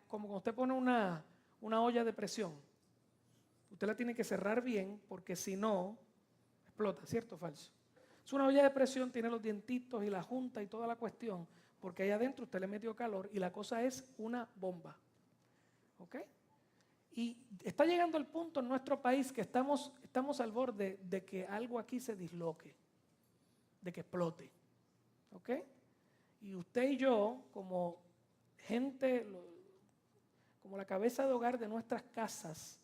como cuando usted pone una olla de presión. Usted la tiene que cerrar bien porque si no, explota, ¿cierto o falso? Es una olla de presión, tiene los dientitos y la junta y toda la cuestión, porque ahí adentro usted le metió calor y la cosa es una bomba. ¿Ok? Y está llegando el punto en nuestro país que estamos al borde de que algo aquí se disloque, de que explote. ¿Ok? Y usted y yo, como gente, como la cabeza de hogar de nuestras casas,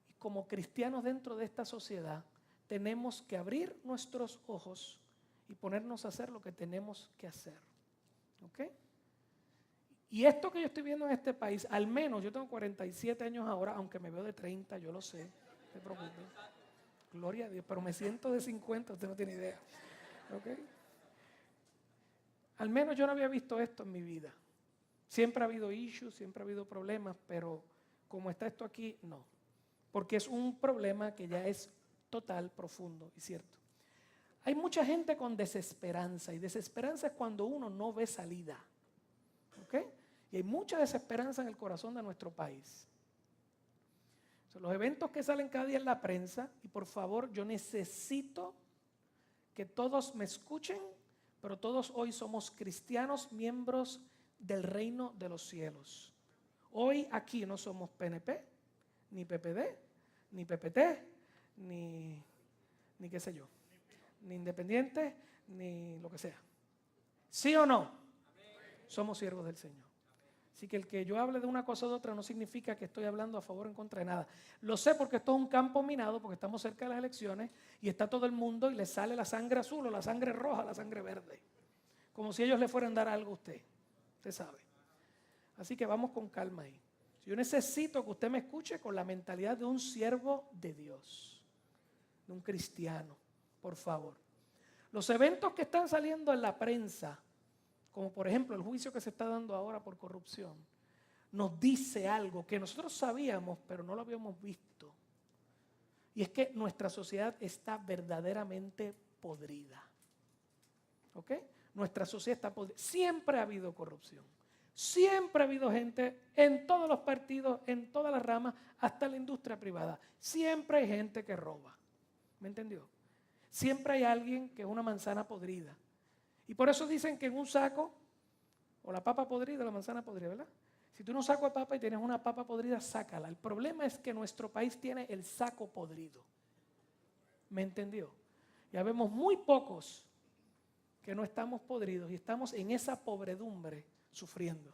y como cristianos dentro de esta sociedad, tenemos que abrir nuestros ojos y ponernos a hacer lo que tenemos que hacer. ¿Ok? Y esto que yo estoy viendo en este país, al menos yo tengo 47 años ahora, aunque me veo de 30, yo lo sé, no te preocupes. Gloria a Dios, pero me siento de 50, usted no tiene idea. ¿Ok? Al menos yo no había visto esto en mi vida. Siempre ha habido issues, siempre ha habido problemas, pero como está esto aquí, no. Porque es un problema que ya es total, profundo y cierto. Hay mucha gente con desesperanza, y desesperanza es cuando uno no ve salida. ¿Ok? Y hay mucha desesperanza en el corazón de nuestro país. Son los eventos que salen cada día en la prensa, y por favor, yo necesito que todos me escuchen, pero todos hoy somos cristianos, miembros del reino de los cielos. Hoy aquí no somos PNP, ni PPD, ni PPT, ni qué sé yo, ni independiente, ni lo que sea. ¿Sí o no? Somos siervos del Señor. Así que el que yo hable de una cosa o de otra no significa que estoy hablando a favor o en contra de nada. Lo sé porque esto es un campo minado, porque estamos cerca de las elecciones y está todo el mundo y le sale la sangre azul o la sangre roja, la sangre verde. Como si ellos le fueran a dar algo a usted. Usted sabe. Así que vamos con calma ahí. Yo necesito que usted me escuche con la mentalidad de un siervo de Dios, de un cristiano, por favor. Los eventos que están saliendo en la prensa, como por ejemplo el juicio que se está dando ahora por corrupción, nos dice algo que nosotros sabíamos, pero no lo habíamos visto. Y es que nuestra sociedad está verdaderamente podrida. ¿Ok? Nuestra sociedad está podrida. Siempre ha habido corrupción. Siempre ha habido gente en todos los partidos, en todas las ramas, hasta la industria privada. Siempre hay gente que roba. ¿Me entendió? Siempre hay alguien que es una manzana podrida. Y por eso dicen que en un saco, o la papa podrida o la manzana podrida, ¿verdad? Si tú no saco de papa y tienes una papa podrida, sácala. El problema es que nuestro país tiene el saco podrido. ¿Me entendió? Ya vemos muy pocos que no estamos podridos y estamos en esa pobredumbre sufriendo.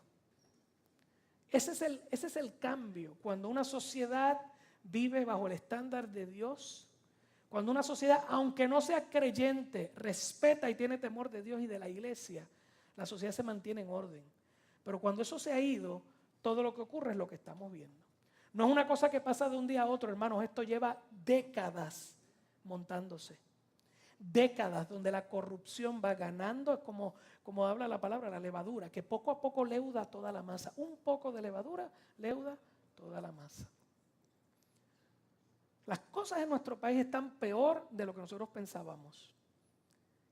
Ese es el cambio. Cuando una sociedad vive bajo el estándar de Dios, cuando una sociedad, aunque no sea creyente, respeta y tiene temor de Dios y de la iglesia, la sociedad se mantiene en orden. Pero cuando eso se ha ido, todo lo que ocurre es lo que estamos viendo. No es una cosa que pasa de un día a otro, hermanos. Esto lleva décadas montándose. Décadas donde la corrupción va ganando, es como habla la palabra, la levadura, que poco a poco leuda toda la masa. Un poco de levadura leuda toda la masa. Las cosas en nuestro país están peor de lo que nosotros pensábamos.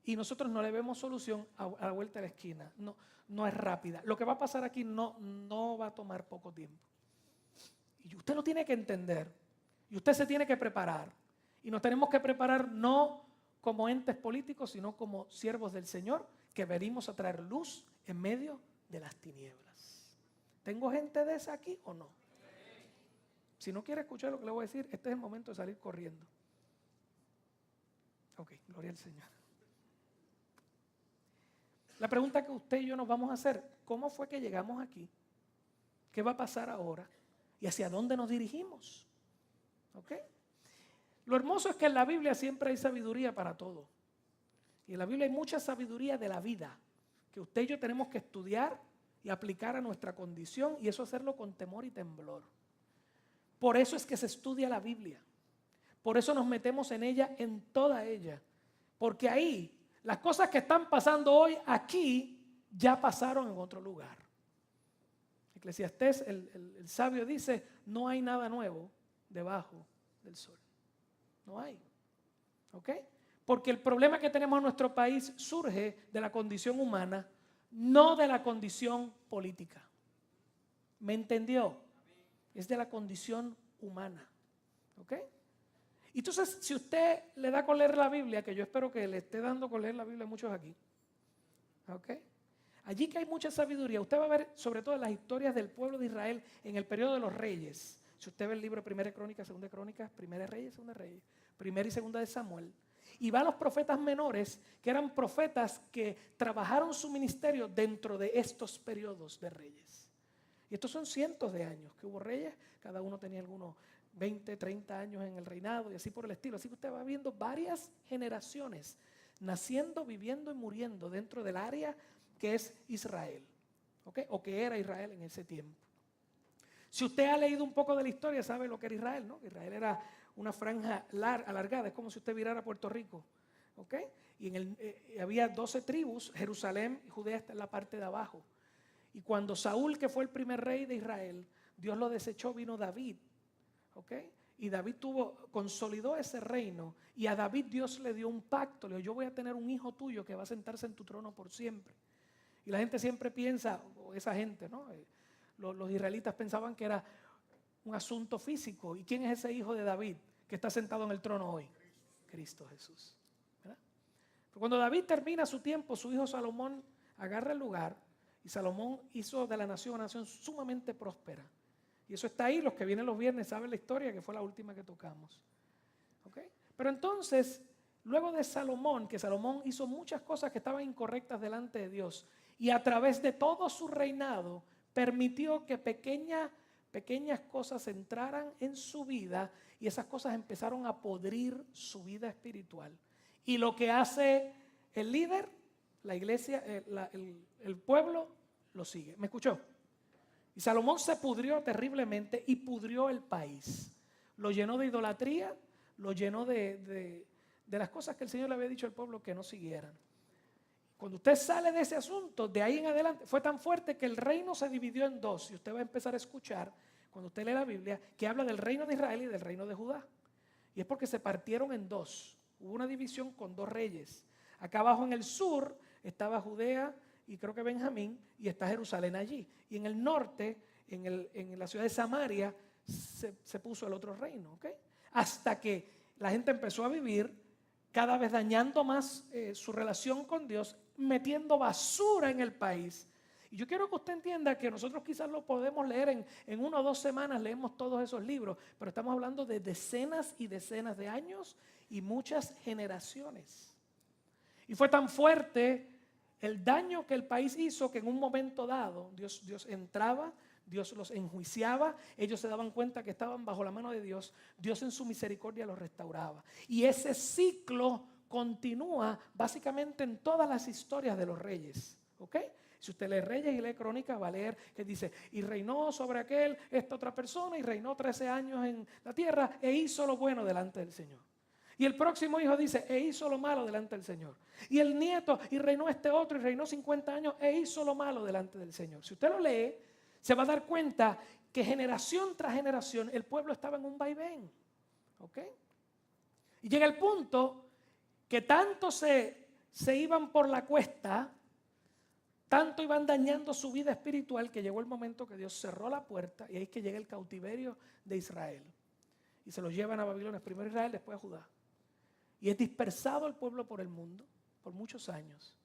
Y nosotros no le vemos solución a la vuelta de la esquina. No es rápida. Lo que va a pasar aquí no va a tomar poco tiempo. Y usted lo tiene que entender. Y usted se tiene que preparar. Y nos tenemos que preparar no como entes políticos, sino como siervos del Señor, que venimos a traer luz en medio de las tinieblas. ¿Tengo gente de esa aquí o no? Si no quiere escuchar lo que le voy a decir, este es el momento de salir corriendo. Ok, gloria al Señor. La pregunta que usted y yo nos vamos a hacer, ¿cómo fue que llegamos aquí? ¿Qué va a pasar ahora? ¿Y hacia dónde nos dirigimos? ¿Ok? Lo hermoso es que en la Biblia siempre hay sabiduría para todo. Y en la Biblia hay mucha sabiduría de la vida que usted y yo tenemos que estudiar y aplicar a nuestra condición, y eso hacerlo con temor y temblor. Por eso es que se estudia la Biblia. Por eso nos metemos en ella, en toda ella. Porque ahí, las cosas que están pasando hoy aquí, ya pasaron en otro lugar. Eclesiastés, el sabio dice, no hay nada nuevo debajo del sol. No hay. ¿Ok? Porque el problema que tenemos en nuestro país surge de la condición humana, no de la condición política. ¿Me entendió? Es de la condición humana. ¿Ok? Entonces, si usted le da con leer la Biblia, que yo espero que le esté dando con leer la Biblia a muchos aquí, ¿ok? Allí que hay mucha sabiduría, usted va a ver sobre todo las historias del pueblo de Israel en el periodo de los reyes. Si usted ve el libro de Primera Crónicas, Segunda Crónicas, Primera Reyes, Segunda Reyes, Primera y Segunda de Samuel, y va a los profetas menores, que eran profetas que trabajaron su ministerio dentro de estos periodos de reyes. Y estos son cientos de años que hubo reyes, cada uno tenía algunos 20, 30 años en el reinado y así por el estilo. Así que usted va viendo varias generaciones naciendo, viviendo y muriendo dentro del área que es Israel, ¿okay? O que era Israel en ese tiempo. Si usted ha leído un poco de la historia, sabe lo que era Israel, ¿no? Israel era una franja alargada, es como si usted virara a Puerto Rico, ¿okay? Y había 12 tribus, Jerusalén y Judea está en la parte de abajo. Y cuando Saúl, que fue el primer rey de Israel, Dios lo desechó, vino David, ¿okay? Y David consolidó ese reino, y a David Dios le dio un pacto, le dijo: yo voy a tener un hijo tuyo que va a sentarse en tu trono por siempre. Y la gente siempre piensa, o esa gente, ¿no? Los israelitas pensaban que era un asunto físico. ¿Y quién es ese hijo de David que está sentado en el trono hoy? Cristo Jesús, ¿verdad? Pero cuando David termina su tiempo, su hijo Salomón agarra el lugar, y Salomón hizo de la nación una nación sumamente próspera. Y eso está ahí, los que vienen los viernes saben la historia, que fue la última que tocamos. ¿Okay? Pero entonces, luego de Salomón, que Salomón hizo muchas cosas que estaban incorrectas delante de Dios, y a través de todo su reinado permitió que pequeñas cosas entraran en su vida, y esas cosas empezaron a podrir su vida espiritual. Y lo que hace el líder, la iglesia, el pueblo, lo sigue. ¿Me escuchó? Y Salomón se pudrió terriblemente y pudrió el país. Lo llenó de idolatría, lo llenó de las cosas que el Señor le había dicho al pueblo que no siguieran. Cuando usted sale de ese asunto, de ahí en adelante, fue tan fuerte que el reino se dividió en dos. Y usted va a empezar a escuchar, cuando usted lee la Biblia, que habla del reino de Israel y del reino de Judá. Y es porque se partieron en dos. Hubo una división con dos reyes. Acá abajo en el sur estaba Judea y creo que Benjamín, y está Jerusalén allí. Y en el norte, en la ciudad de Samaria, se puso el otro reino, ¿okay? Hasta que la gente empezó a vivir cada vez dañando más su relación con Dios, metiendo basura en el país. Y yo quiero que usted entienda que nosotros quizás lo podemos leer en 1 o 2 semanas, leemos todos esos libros, pero estamos hablando de decenas y decenas de años y muchas generaciones. Y fue tan fuerte el daño que el país hizo que en un momento dado Dios entraba, Dios los enjuiciaba, ellos se daban cuenta que estaban bajo la mano de Dios, Dios en su misericordia los restauraba. Y ese ciclo continúa básicamente en todas las historias de los reyes, ¿ok? Si usted lee Reyes y lee Crónicas, va a leer que dice: y reinó sobre aquel, esta otra persona, y reinó 13 años en la tierra, e hizo lo bueno delante del Señor. Y el próximo hijo dice: e hizo lo malo delante del Señor. Y el nieto: y reinó este otro, y reinó 50 años, e hizo lo malo delante del Señor. Si usted lo lee, se va a dar cuenta que generación tras generación el pueblo estaba en un vaivén. ¿Ok? Y llega el punto que tanto se iban por la cuesta, tanto iban dañando su vida espiritual, que llegó el momento que Dios cerró la puerta, y ahí es que llega el cautiverio de Israel. Y se los llevan a Babilonia, primero a Israel, después a Judá. Y es dispersado el pueblo por el mundo por muchos años.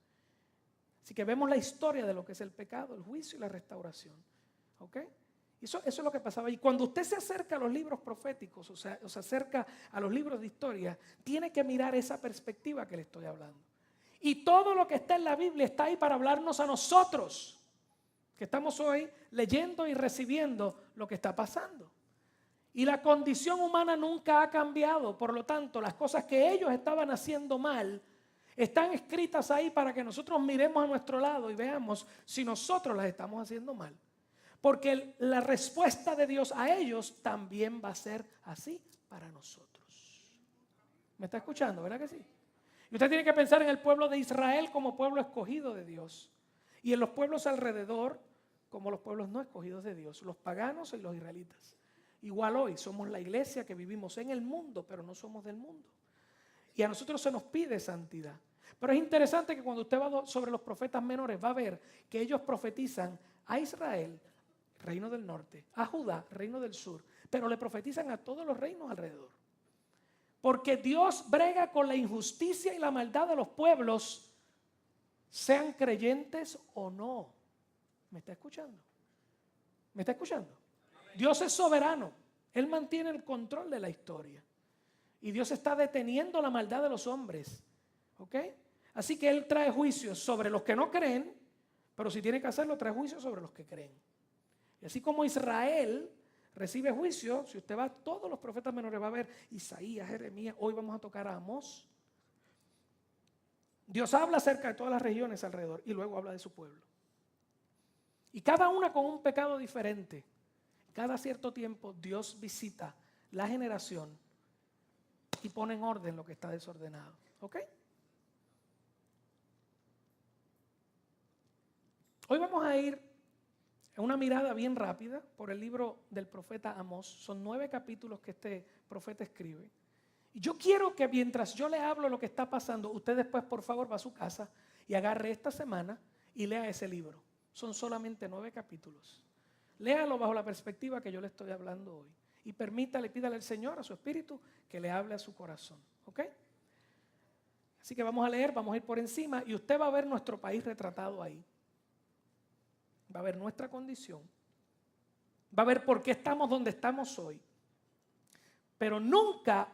Así que vemos la historia de lo que es el pecado, el juicio y la restauración. ¿Ok? Eso es lo que pasaba. Y cuando usted se acerca a los libros proféticos, o se acerca a los libros de historia, tiene que mirar esa perspectiva que le estoy hablando. Y todo lo que está en la Biblia está ahí para hablarnos a nosotros, que estamos hoy leyendo y recibiendo lo que está pasando. Y la condición humana nunca ha cambiado. Por lo tanto, las cosas que ellos estaban haciendo mal están escritas ahí para que nosotros miremos a nuestro lado y veamos si nosotros las estamos haciendo mal. Porque la respuesta de Dios a ellos también va a ser así para nosotros. ¿Me está escuchando? ¿Verdad que sí? Y usted tiene que pensar en el pueblo de Israel como pueblo escogido de Dios. Y en los pueblos alrededor como los pueblos no escogidos de Dios, los paganos y los israelitas. Igual hoy somos la iglesia que vivimos en el mundo, pero no somos del mundo. Y a nosotros se nos pide santidad. Pero es interesante que cuando usted va sobre los profetas menores, va a ver que ellos profetizan a Israel reino del norte, a Judá, reino del sur, pero le profetizan a todos los reinos alrededor. Porque Dios brega con la injusticia y la maldad de los pueblos, sean creyentes o no. ¿Me está escuchando? ¿Me está escuchando? Dios es soberano. Él mantiene el control de la historia. Y Dios está deteniendo la maldad de los hombres. ¿Ok? Así que Él trae juicios sobre los que no creen, pero si tiene que hacerlo, trae juicios sobre los que creen. Y así como Israel recibe juicio, si usted va a todos los profetas menores, va a ver Isaías, Jeremías, hoy vamos a tocar a Amós. Dios habla acerca de todas las regiones alrededor y luego habla de su pueblo. Y cada una con un pecado diferente. Cada cierto tiempo Dios visita la generación y pone en orden lo que está desordenado. ¿Ok? Hoy vamos a ir en una mirada bien rápida por el libro del profeta Amós. Son 9 capítulos que este profeta escribe. Y yo quiero que mientras yo le hablo lo que está pasando, usted después por favor va a su casa y agarre esta semana y lea ese libro. Son solamente 9 capítulos. Léalo bajo la perspectiva que yo le estoy hablando hoy. Y pídale al Señor, a su espíritu, que le hable a su corazón. ¿Ok? Así que vamos a leer, vamos a ir por encima y usted va a ver nuestro país retratado ahí. Va a ver nuestra condición. Va a ver por qué estamos donde estamos hoy. Pero nunca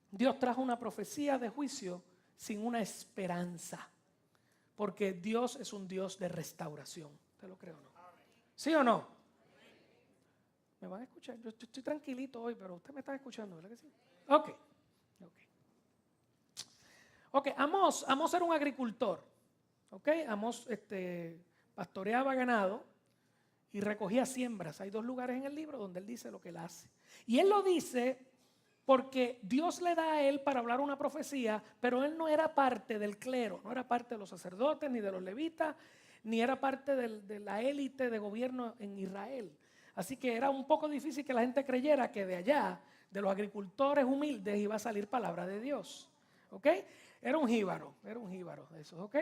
Dios trajo una profecía de juicio sin una esperanza. Porque Dios es un Dios de restauración. ¿Usted lo cree o no? ¿Sí o no? ¿Me van a escuchar? Yo estoy tranquilito hoy, pero usted me está escuchando, ¿verdad que sí? Ok, Amós era un agricultor. Ok, Amós pastoreaba ganado y recogía siembras. Hay 2 lugares en el libro donde él dice lo que él hace. Y él lo dice porque Dios le da a él para hablar una profecía, pero él no era parte del clero, no era parte de los sacerdotes, ni de los levitas, ni era parte de la élite de gobierno en Israel. Así que era un poco difícil que la gente creyera que de allá, de los agricultores humildes, iba a salir palabra de Dios. ¿Ok? Era un jíbaro de esos, ¿ok?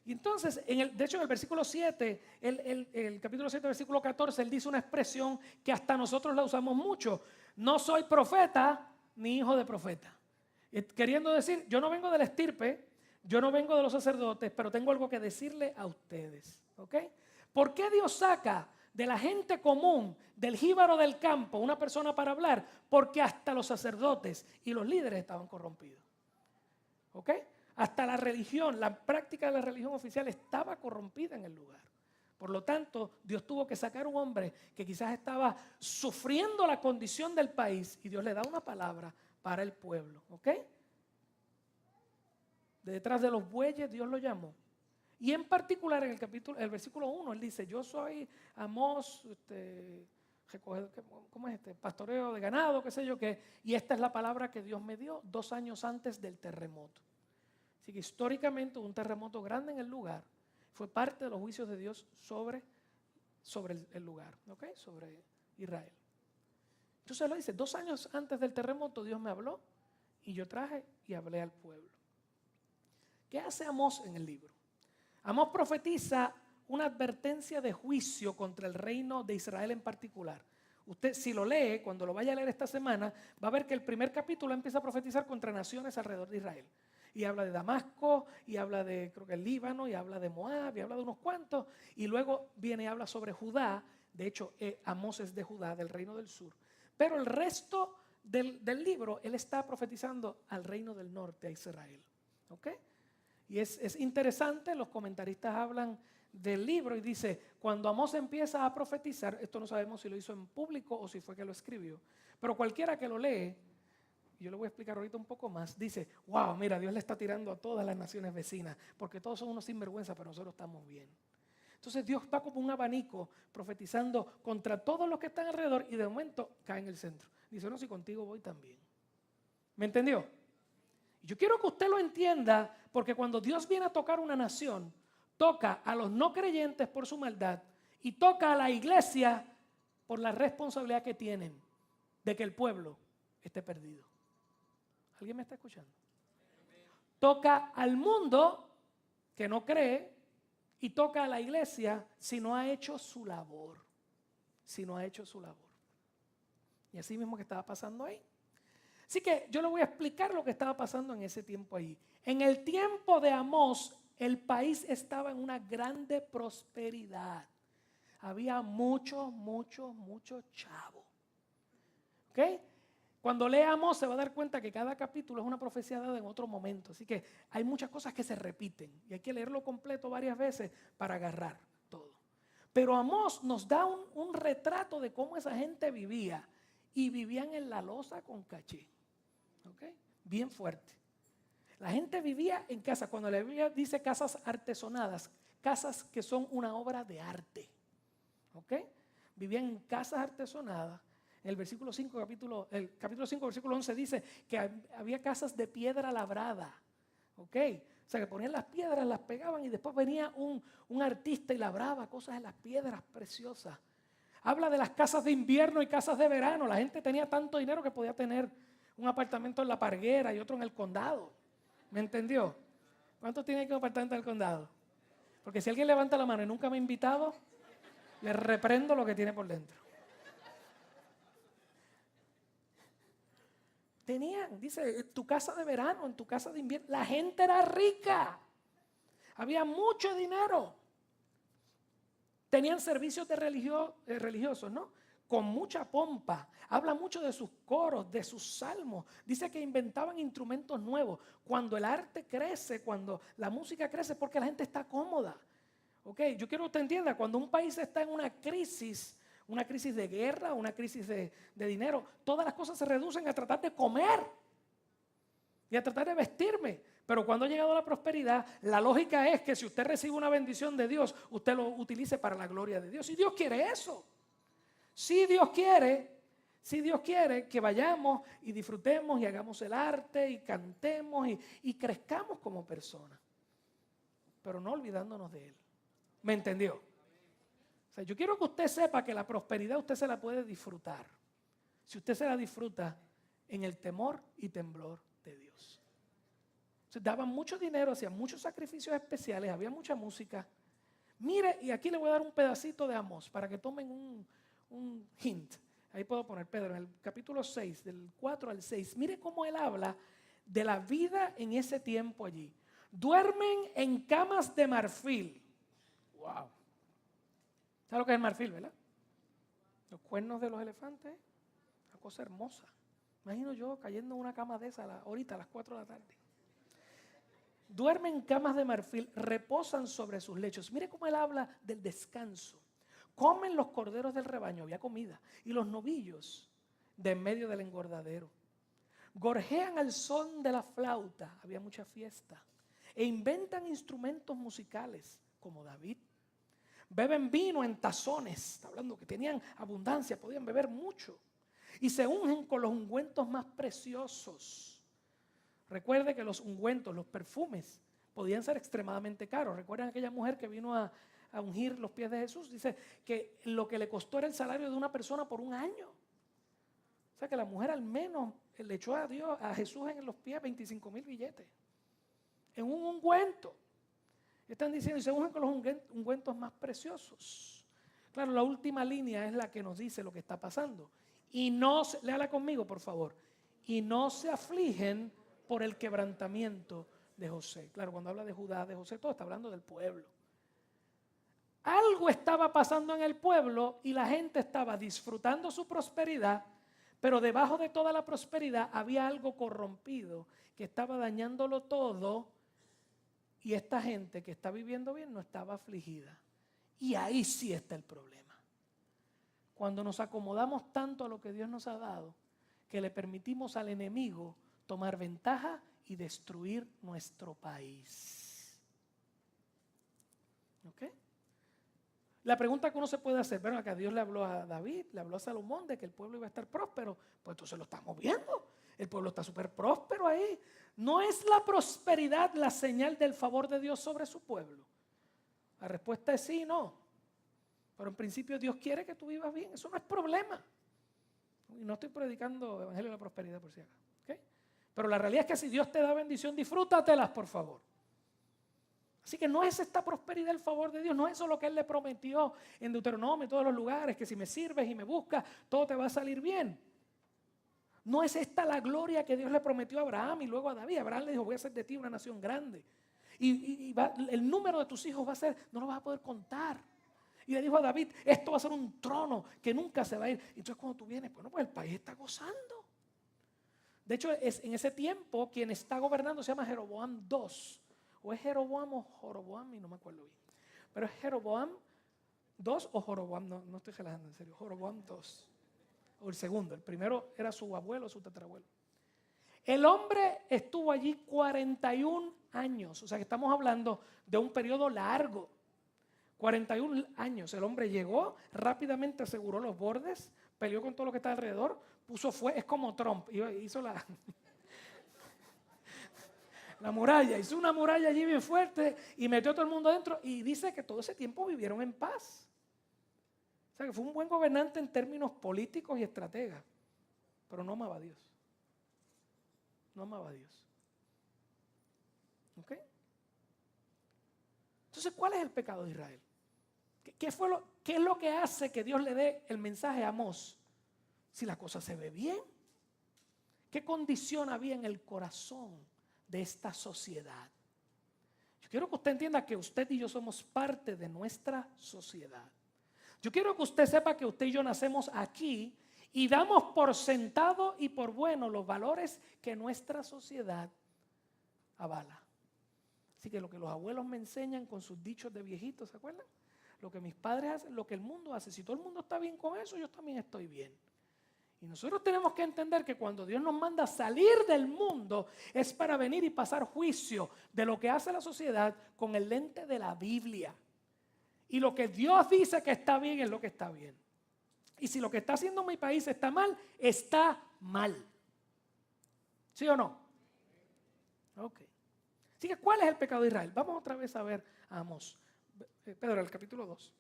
Y entonces, de hecho en el versículo 7, el capítulo 7, versículo 14, él dice una expresión que hasta nosotros la usamos mucho. No soy profeta ni hijo de profeta. Queriendo decir, yo no vengo de la estirpe, yo no vengo de los sacerdotes, pero tengo algo que decirle a ustedes. ¿Ok? ¿Por qué Dios saca de la gente común, del jíbaro del campo, una persona para hablar? Porque hasta los sacerdotes y los líderes estaban corrompidos. ¿Ok? Hasta la religión, la práctica de la religión oficial estaba corrompida en el lugar. Por lo tanto, Dios tuvo que sacar un hombre que quizás estaba sufriendo la condición del país y Dios le da una palabra para el pueblo. ¿Ok? De detrás de los bueyes Dios lo llamó. Y en particular en el versículo 1, él dice, yo soy Amós, ¿cómo es pastoreo de ganado, qué sé yo qué. Y esta es la palabra que Dios me dio 2 años antes del terremoto. Así que históricamente hubo un terremoto grande en el lugar. Fue parte de los juicios de Dios sobre el lugar, ¿ok? Sobre Israel. Entonces lo dice, 2 años antes del terremoto Dios me habló y yo traje y hablé al pueblo. ¿Qué hace Amós en el libro? Amós profetiza una advertencia de juicio contra el reino de Israel en particular. Usted si lo lee, cuando lo vaya a leer esta semana, va a ver que el primer capítulo empieza a profetizar contra naciones alrededor de Israel. Y habla de Damasco, y habla de, creo que el Líbano, y habla de Moab, y habla de unos cuantos. Y luego viene y habla sobre Judá. De hecho, Amós es de Judá, del reino del sur. Pero el resto del libro, él está profetizando al reino del norte, a Israel. ¿Ok? Y es interesante, los comentaristas hablan del libro y dice, cuando Amós empieza a profetizar, esto no sabemos si lo hizo en público o si fue que lo escribió, pero cualquiera que lo lee, yo le voy a explicar ahorita un poco más, dice, wow, mira, Dios le está tirando a todas las naciones vecinas, porque todos son unos sinvergüenza, pero nosotros estamos bien. Entonces Dios va como un abanico profetizando contra todos los que están alrededor y de momento cae en el centro. Dice, no, si contigo voy también. ¿Me entendió? Yo quiero que usted lo entienda, porque cuando Dios viene a tocar una nación, toca a los no creyentes por su maldad y toca a la iglesia por la responsabilidad que tienen de que el pueblo esté perdido. ¿Alguien me está escuchando? Toca al mundo que no cree y toca a la iglesia si no ha hecho su labor. Si no ha hecho su labor. Y así mismo que estaba pasando ahí. Así que yo le voy a explicar lo que estaba pasando en ese tiempo ahí. En el tiempo de Amós, el país estaba en una grande prosperidad. Había mucho chavo. ¿Ok? Cuando lea Amós se va a dar cuenta que cada capítulo es una profecía dada en otro momento. Así que hay muchas cosas que se repiten y hay que leerlo completo varias veces para agarrar todo. Pero Amós nos da un retrato de cómo esa gente vivía. Y vivían en la loza con caché. ¿Ok? Bien fuerte. La gente vivía en casas. Cuando la Biblia dice casas artesonadas, casas que son una obra de arte. ¿Ok? Vivían en casas artesonadas. En el versículo 5, el capítulo 5, versículo 11 dice que había casas de piedra labrada. ¿Ok? O sea, que ponían las piedras, las pegaban y después venía un artista y labraba cosas en las piedras preciosas. Habla de las casas de invierno y casas de verano. La gente tenía tanto dinero que podía tener un apartamento en La Parguera y otro en el condado. ¿Me entendió? ¿Cuántos tienen aquí un apartamento en el condado? Porque si alguien levanta la mano y nunca me ha invitado, le reprendo lo que tiene por dentro. Tenían, dice, tu casa de verano, en tu casa de invierno. La gente era rica. Había mucho dinero. Tenían servicios de religiosos, ¿no? Con mucha pompa. Habla mucho de sus coros, de sus salmos. Dice que inventaban instrumentos nuevos. Cuando el arte crece, cuando la música crece, porque la gente está cómoda. ¿Ok? Yo quiero que usted entienda, cuando un país está en una crisis de guerra, una crisis de dinero, todas las cosas se reducen a tratar de comer y a tratar de vestirme. Pero cuando ha llegado la prosperidad, la lógica es que si usted recibe una bendición de Dios, usted lo utilice para la gloria de Dios. Y Dios quiere eso. Si Dios quiere que vayamos y disfrutemos y hagamos el arte y cantemos y crezcamos como personas. Pero no olvidándonos de Él. ¿Me entendió? O sea, yo quiero que usted sepa que la prosperidad usted se la puede disfrutar. Si usted se la disfruta en el temor y temblor de Dios. Se daban mucho dinero, hacían muchos sacrificios especiales, había mucha música. Mire, y aquí le voy a dar un pedacito de Amós para que tomen un hint. Ahí puedo poner Pedro, en el capítulo 6, del 4 al 6. Mire cómo él habla de la vida en ese tiempo allí. Duermen en camas de marfil. Wow. ¿Sabes lo que es el marfil, verdad? Los cuernos de los elefantes. Una cosa hermosa. Imagino yo cayendo en una cama de esa ahorita a las 4 de la tarde. Duermen en camas de marfil, reposan sobre sus lechos. Mire cómo él habla del descanso. Comen los corderos del rebaño, había comida, y los novillos de en medio del engordadero. Gorjean al son de la flauta, había mucha fiesta. E inventan instrumentos musicales, como David. Beben vino en tazones, está hablando que tenían abundancia, podían beber mucho. Y se ungen con los ungüentos más preciosos. Recuerde que los ungüentos, los perfumes, podían ser extremadamente caros. ¿Recuerdan aquella mujer que vino a ungir los pies de Jesús? Dice que lo que le costó era el salario de una persona por un año. O sea que la mujer al menos le echó a Jesús en los pies 25,000 billetes. En un ungüento. Están diciendo, y se ungen con los ungüentos más preciosos. Claro, la última línea es la que nos dice lo que está pasando. Y no, léala conmigo por favor. Y no se afligen por el quebrantamiento de José. Claro, cuando habla de Judá, de José, todo está hablando del pueblo. Algo estaba pasando en el pueblo y la gente estaba disfrutando su prosperidad, pero debajo de toda la prosperidad había algo corrompido que estaba dañándolo todo y esta gente que está viviendo bien no estaba afligida. Y ahí sí está el problema. Cuando nos acomodamos tanto a lo que Dios nos ha dado, que le permitimos al enemigo tomar ventaja y destruir nuestro país. ¿Ok? La pregunta que uno se puede hacer, bueno, acá Dios le habló a David, le habló a Salomón de que el pueblo iba a estar próspero, pues entonces lo estamos viendo. El pueblo está súper próspero ahí. ¿No es la prosperidad la señal del favor de Dios sobre su pueblo? La respuesta es sí y no. Pero en principio Dios quiere que tú vivas bien, eso no es problema. Y no estoy predicando evangelio de la prosperidad por si acaso. ¿Okay? Pero la realidad es que si Dios te da bendición, disfrútatelas, por favor. Así que no es esta prosperidad el favor de Dios, no es eso lo que Él le prometió en Deuteronomio, en todos los lugares, que si me sirves y me buscas, todo te va a salir bien. No es esta la gloria que Dios le prometió a Abraham y luego a David. Abraham le dijo, voy a hacer de ti una nación grande. El número de tus hijos va a ser, no lo vas a poder contar. Y le dijo a David, esto va a ser un trono que nunca se va a ir. Entonces cuando tú vienes, bueno, pues el país está gozando. De hecho, en ese tiempo quien está gobernando se llama Jeroboam II. O es Jeroboam o Joroboam, y no me acuerdo bien. Pero es Jeroboam II o Joroboam, no estoy relajando en serio, Joroboam II. O el segundo, el primero era su abuelo o su tatarabuelo. El hombre estuvo allí 41 años, o sea que estamos hablando de un periodo largo. 41 años, el hombre llegó, rápidamente aseguró los bordes, peleó con todo lo que está alrededor, puso fuego, es como Trump, hizo la muralla, hizo una muralla allí bien fuerte y metió a todo el mundo adentro y dice que todo ese tiempo vivieron en paz. O sea que fue un buen gobernante en términos políticos y estrategas, pero no amaba a Dios. No amaba a Dios. ¿Ok? Entonces, ¿cuál es el pecado de Israel? ¿Qué es lo que hace que Dios le dé el mensaje a Amós? Si la cosa se ve bien. ¿Qué condición había en el corazón de esta sociedad? Yo quiero que usted entienda que usted y yo somos parte de nuestra sociedad. Yo quiero que usted sepa que usted y yo nacemos aquí y damos por sentado y por bueno los valores que nuestra sociedad avala. Así que lo que los abuelos me enseñan con sus dichos de viejitos, ¿se acuerdan? Lo que mis padres hacen, lo que el mundo hace. Si todo el mundo está bien con eso, yo también estoy bien. Y nosotros tenemos que entender que cuando Dios nos manda a salir del mundo es para venir y pasar juicio de lo que hace la sociedad con el lente de la Biblia. Y lo que Dios dice que está bien es lo que está bien. Y si lo que está haciendo mi país está mal, está mal. ¿Sí o no? Ok. Así que, ¿cuál es el pecado de Israel? Vamos otra vez a ver a Amós. Pedro, el capítulo 2.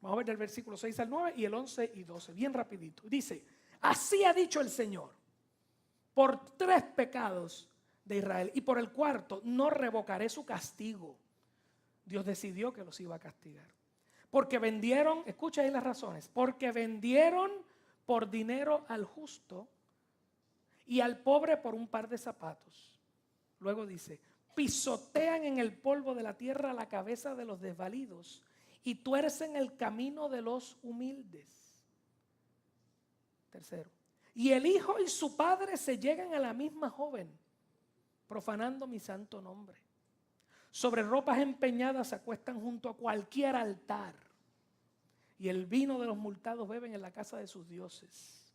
Vamos a ver del versículo 6 al 9 y el 11 y 12. Bien rapidito. Dice, así ha dicho el Señor, por 3 pecados de Israel y por el 4 no revocaré su castigo. Dios decidió que los iba a castigar. Porque vendieron, escucha ahí las razones, porque vendieron por dinero al justo y al pobre por un par de zapatos. Luego dice, pisotean en el polvo de la tierra la cabeza de los desvalidos y tuercen el camino de los humildes. Tercero, y el hijo y su padre se llegan a la misma joven, profanando mi santo nombre. Sobre ropas empeñadas se acuestan junto a cualquier altar. Y el vino de los multados beben en la casa de sus dioses.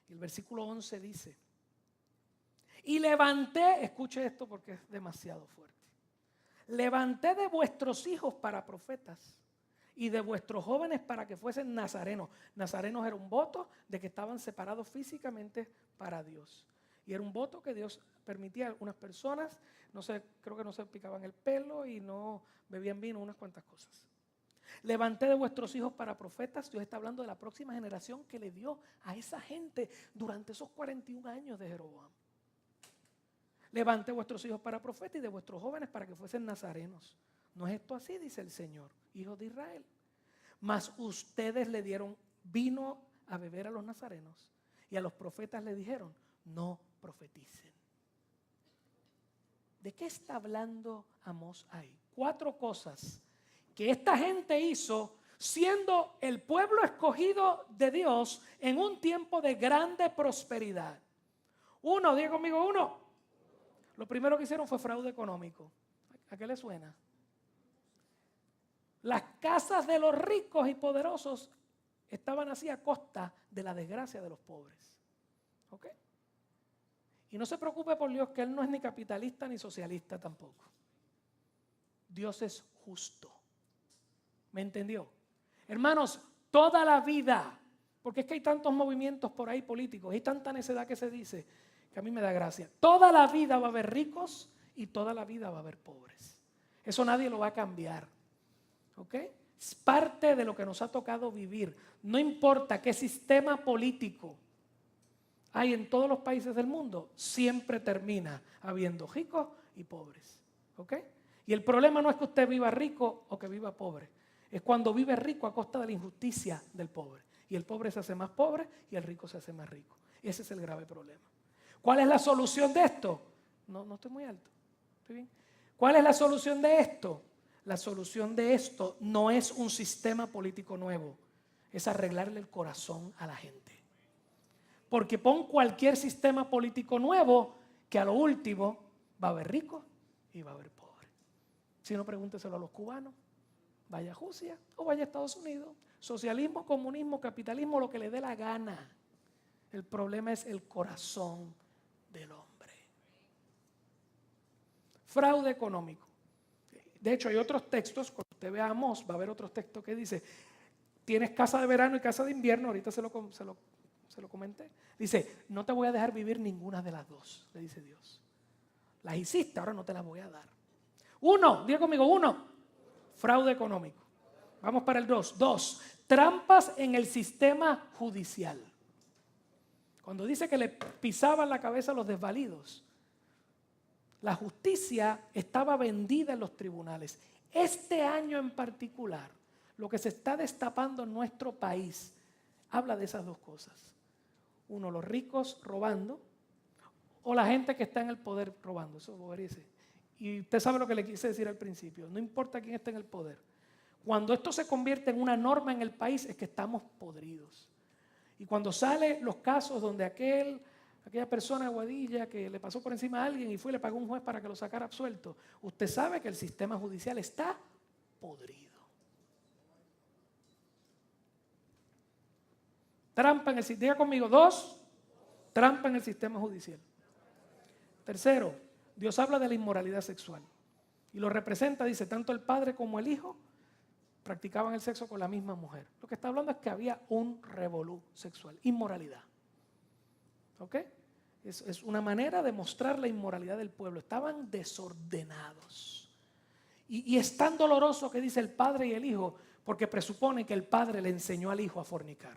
Y el versículo 11 dice, y levanté, escuche esto porque es demasiado fuerte. Levanté de vuestros hijos para profetas y de vuestros jóvenes para que fuesen nazarenos. Nazarenos era un voto de que estaban separados físicamente para Dios. Y era un voto que Dios permitía a algunas personas, creo que no se picaban el pelo y no bebían vino, unas cuantas cosas. Levanté de vuestros hijos para profetas. Dios está hablando de la próxima generación que le dio a esa gente durante esos 41 años de Jeroboam. Levanté vuestros hijos para profetas y de vuestros jóvenes para que fuesen nazarenos. ¿No es esto así? Dice el Señor, hijos de Israel. Mas ustedes le dieron vino a beber a los nazarenos y a los profetas le dijeron, no profeticen. ¿De qué está hablando Amós ahí? 4 cosas que esta gente hizo siendo el pueblo escogido de Dios en un tiempo de grande prosperidad. 1, diga conmigo 1. Lo primero que hicieron fue fraude económico. ¿A qué le suena? Las casas de los ricos y poderosos estaban así a costa de la desgracia de los pobres. ¿Ok? Y no se preocupe por Dios que Él no es ni capitalista ni socialista tampoco. Dios es justo. ¿Me entendió? Hermanos, toda la vida, porque es que hay tantos movimientos por ahí políticos, hay tanta necedad que se dice, que a mí me da gracia. Toda la vida va a haber ricos y toda la vida va a haber pobres. Eso nadie lo va a cambiar. ¿Ok? Es parte de lo que nos ha tocado vivir. No importa qué sistema político hay en todos los países del mundo, siempre termina habiendo ricos y pobres. ¿Ok? Y Y el problema no es que usted viva rico o que viva pobre. Es cuando vive rico a costa de la injusticia del pobre. Y el pobre se hace más pobre y el rico se hace más rico. Ese es el grave problema. ¿Cuál es la solución de esto? No estoy muy alto. ¿Estoy bien? ¿Cuál es la solución de esto? La solución de esto no es un sistema político nuevo. Es arreglarle el corazón a la gente. Porque pon cualquier sistema político nuevo que a lo último va a haber ricos y va a haber pobres. Si no, pregúnteselo a los cubanos. Vaya a Rusia o vaya a Estados Unidos. Socialismo, comunismo, capitalismo, lo que le dé la gana. El problema es el corazón del hombre. Fraude económico. De hecho, hay otros textos, cuando usted vea Amós, va a haber otros textos que dice, tienes casa de verano y casa de invierno, ahorita se lo comenté. Dice, no te voy a dejar vivir ninguna de las dos, le dice Dios. Las hiciste, ahora no te las voy a dar. Uno, diga conmigo, uno, fraude económico. Vamos para el dos. Dos, trampas en el sistema judicial. Cuando dice que le pisaban la cabeza a los desvalidos, la justicia estaba vendida en los tribunales. Este año en particular, lo que se está destapando en nuestro país, habla de esas dos cosas. Uno, los ricos robando, o la gente que está en el poder robando. Eso obedece. Y usted sabe lo que le quise decir al principio. No importa quién esté en el poder. Cuando esto se convierte en una norma en el país, es que estamos podridos. Y cuando salen los casos donde aquella persona Aguadilla que le pasó por encima a alguien y fue y le pagó un juez para que lo sacara absuelto, usted sabe que el sistema judicial está podrido. Trampa en el sistema. Diga conmigo, dos, trampa en el sistema judicial. Tercero, Dios habla de la inmoralidad sexual. Y lo representa, dice, tanto el padre como el hijo practicaban el sexo con la misma mujer. Lo que está hablando es que había un revolú sexual, inmoralidad. ¿Ok? Es una manera de mostrar la inmoralidad del pueblo. Estaban desordenados. Y es tan doloroso que dice el padre y el hijo, porque presupone que el padre le enseñó al hijo a fornicar.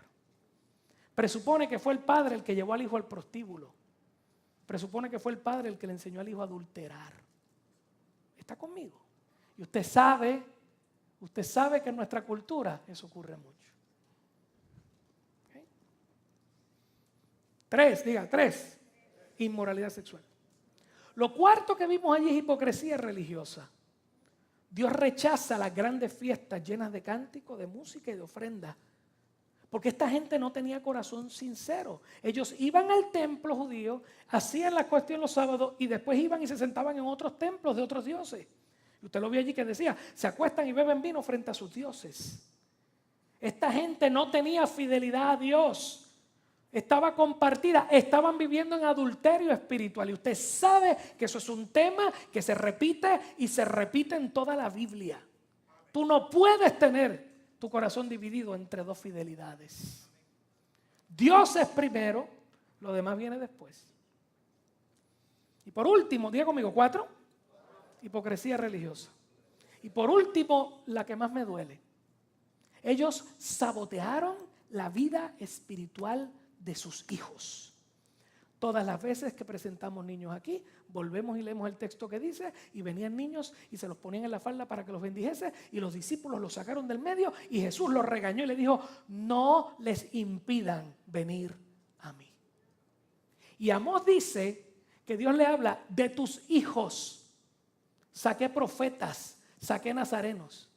Presupone que fue el padre el que llevó al hijo al prostíbulo. Presupone que fue el padre el que le enseñó al hijo a adulterar. ¿Está conmigo? Y usted sabe que en nuestra cultura eso ocurre mucho. ¿Okay? Tres, inmoralidad sexual. Lo cuarto que vimos allí es hipocresía religiosa. Dios rechaza las grandes fiestas llenas de cánticos, de música y de ofrendas. Porque esta gente no tenía corazón sincero. Ellos iban al templo judío, hacían la cuestión los sábados y después iban y se sentaban en otros templos de otros dioses. Y usted lo vio allí que decía, se acuestan y beben vino frente a sus dioses. Esta gente no tenía fidelidad a Dios. Estaba compartida, estaban viviendo en adulterio espiritual. Y usted sabe que eso es un tema que se repite y se repite en toda la Biblia. Tú no puedes tener tu corazón dividido entre dos fidelidades. Dios es primero, lo demás viene después. Y por último, diga conmigo, 4, hipocresía religiosa. Y por último, la que más me duele. Ellos sabotearon la vida espiritual de sus hijos. Todas las veces que presentamos niños aquí, volvemos y leemos el texto que dice, y venían niños y se los ponían en la falda para que los bendijese, y los discípulos los sacaron del medio, y Jesús los regañó y le dijo, no les impidan venir a mí. Y Amós dice que Dios le habla de tus hijos. Saqué profetas, saqué nazarenos,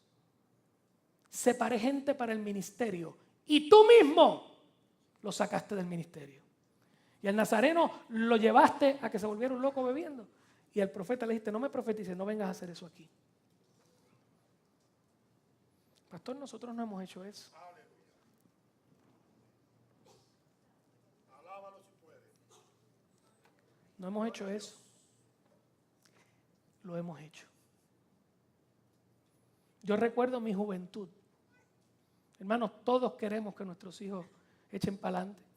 separé gente para el ministerio, y tú mismo los sacaste del ministerio. Y al nazareno lo llevaste a que se volviera un loco bebiendo. Y al profeta le dijiste, no me profetices, no vengas a hacer eso aquí. Pastor, nosotros no hemos hecho eso. No hemos hecho eso. Lo hemos hecho. Yo recuerdo mi juventud. Hermanos, todos queremos que nuestros hijos echen para adelante.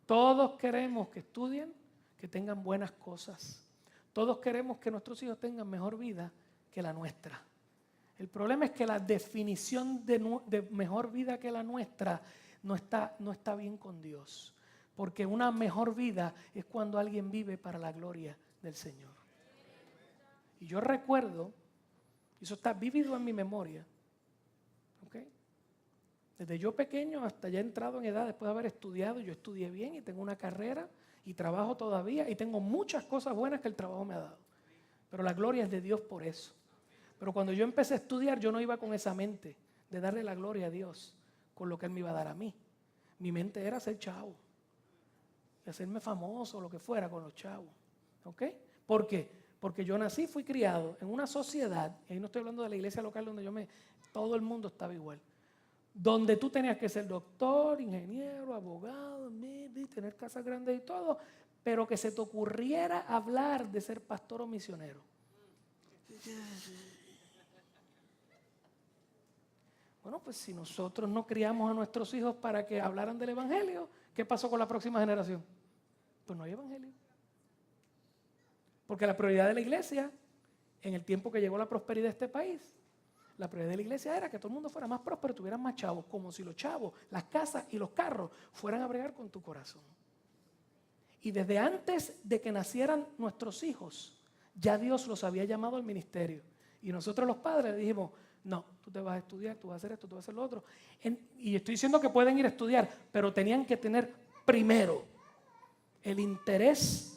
Todos queremos que estudien, que tengan buenas cosas. Todos queremos que nuestros hijos tengan mejor vida que la nuestra. El problema es que la definición de mejor vida que la nuestra no está bien con Dios. Porque una mejor vida es cuando alguien vive para la gloria del Señor. Y yo recuerdo Eso está vívido en mi memoria. ¿Okay? Desde yo pequeño hasta ya entrado en edad, después de haber estudiado, yo estudié bien y tengo una carrera y trabajo todavía y tengo muchas cosas buenas que el trabajo me ha dado. Pero la gloria es de Dios por eso. Pero cuando yo empecé a estudiar, yo no iba con esa mente de darle la gloria a Dios con lo que Él me iba a dar a mí. Mi mente era ser chavo y hacerme famoso o lo que fuera con los chavos. ¿Ok? ¿Por qué? Porque yo nací, fui criado en una sociedad, y ahí no estoy hablando de la iglesia local donde todo el mundo estaba igual, donde tú tenías que ser doctor, ingeniero, abogado, tener casas grandes y todo, pero que se te ocurriera hablar de ser pastor o misionero. Bueno, pues si nosotros no criamos a nuestros hijos para que hablaran del evangelio, ¿qué pasó con la próxima generación? Pues no hay evangelio. Porque la prioridad de la iglesia, en el tiempo que llegó la prosperidad de este país, la prioridad de la iglesia era que todo el mundo fuera más próspero, tuvieran más chavos, como si los chavos, las casas y los carros fueran a bregar con tu corazón. Y desde antes de que nacieran nuestros hijos, ya Dios los había llamado al ministerio. Y nosotros los padres dijimos, no, tú te vas a estudiar, tú vas a hacer esto, tú vas a hacer lo otro. Y estoy diciendo que pueden ir a estudiar, pero tenían que tener primero el interés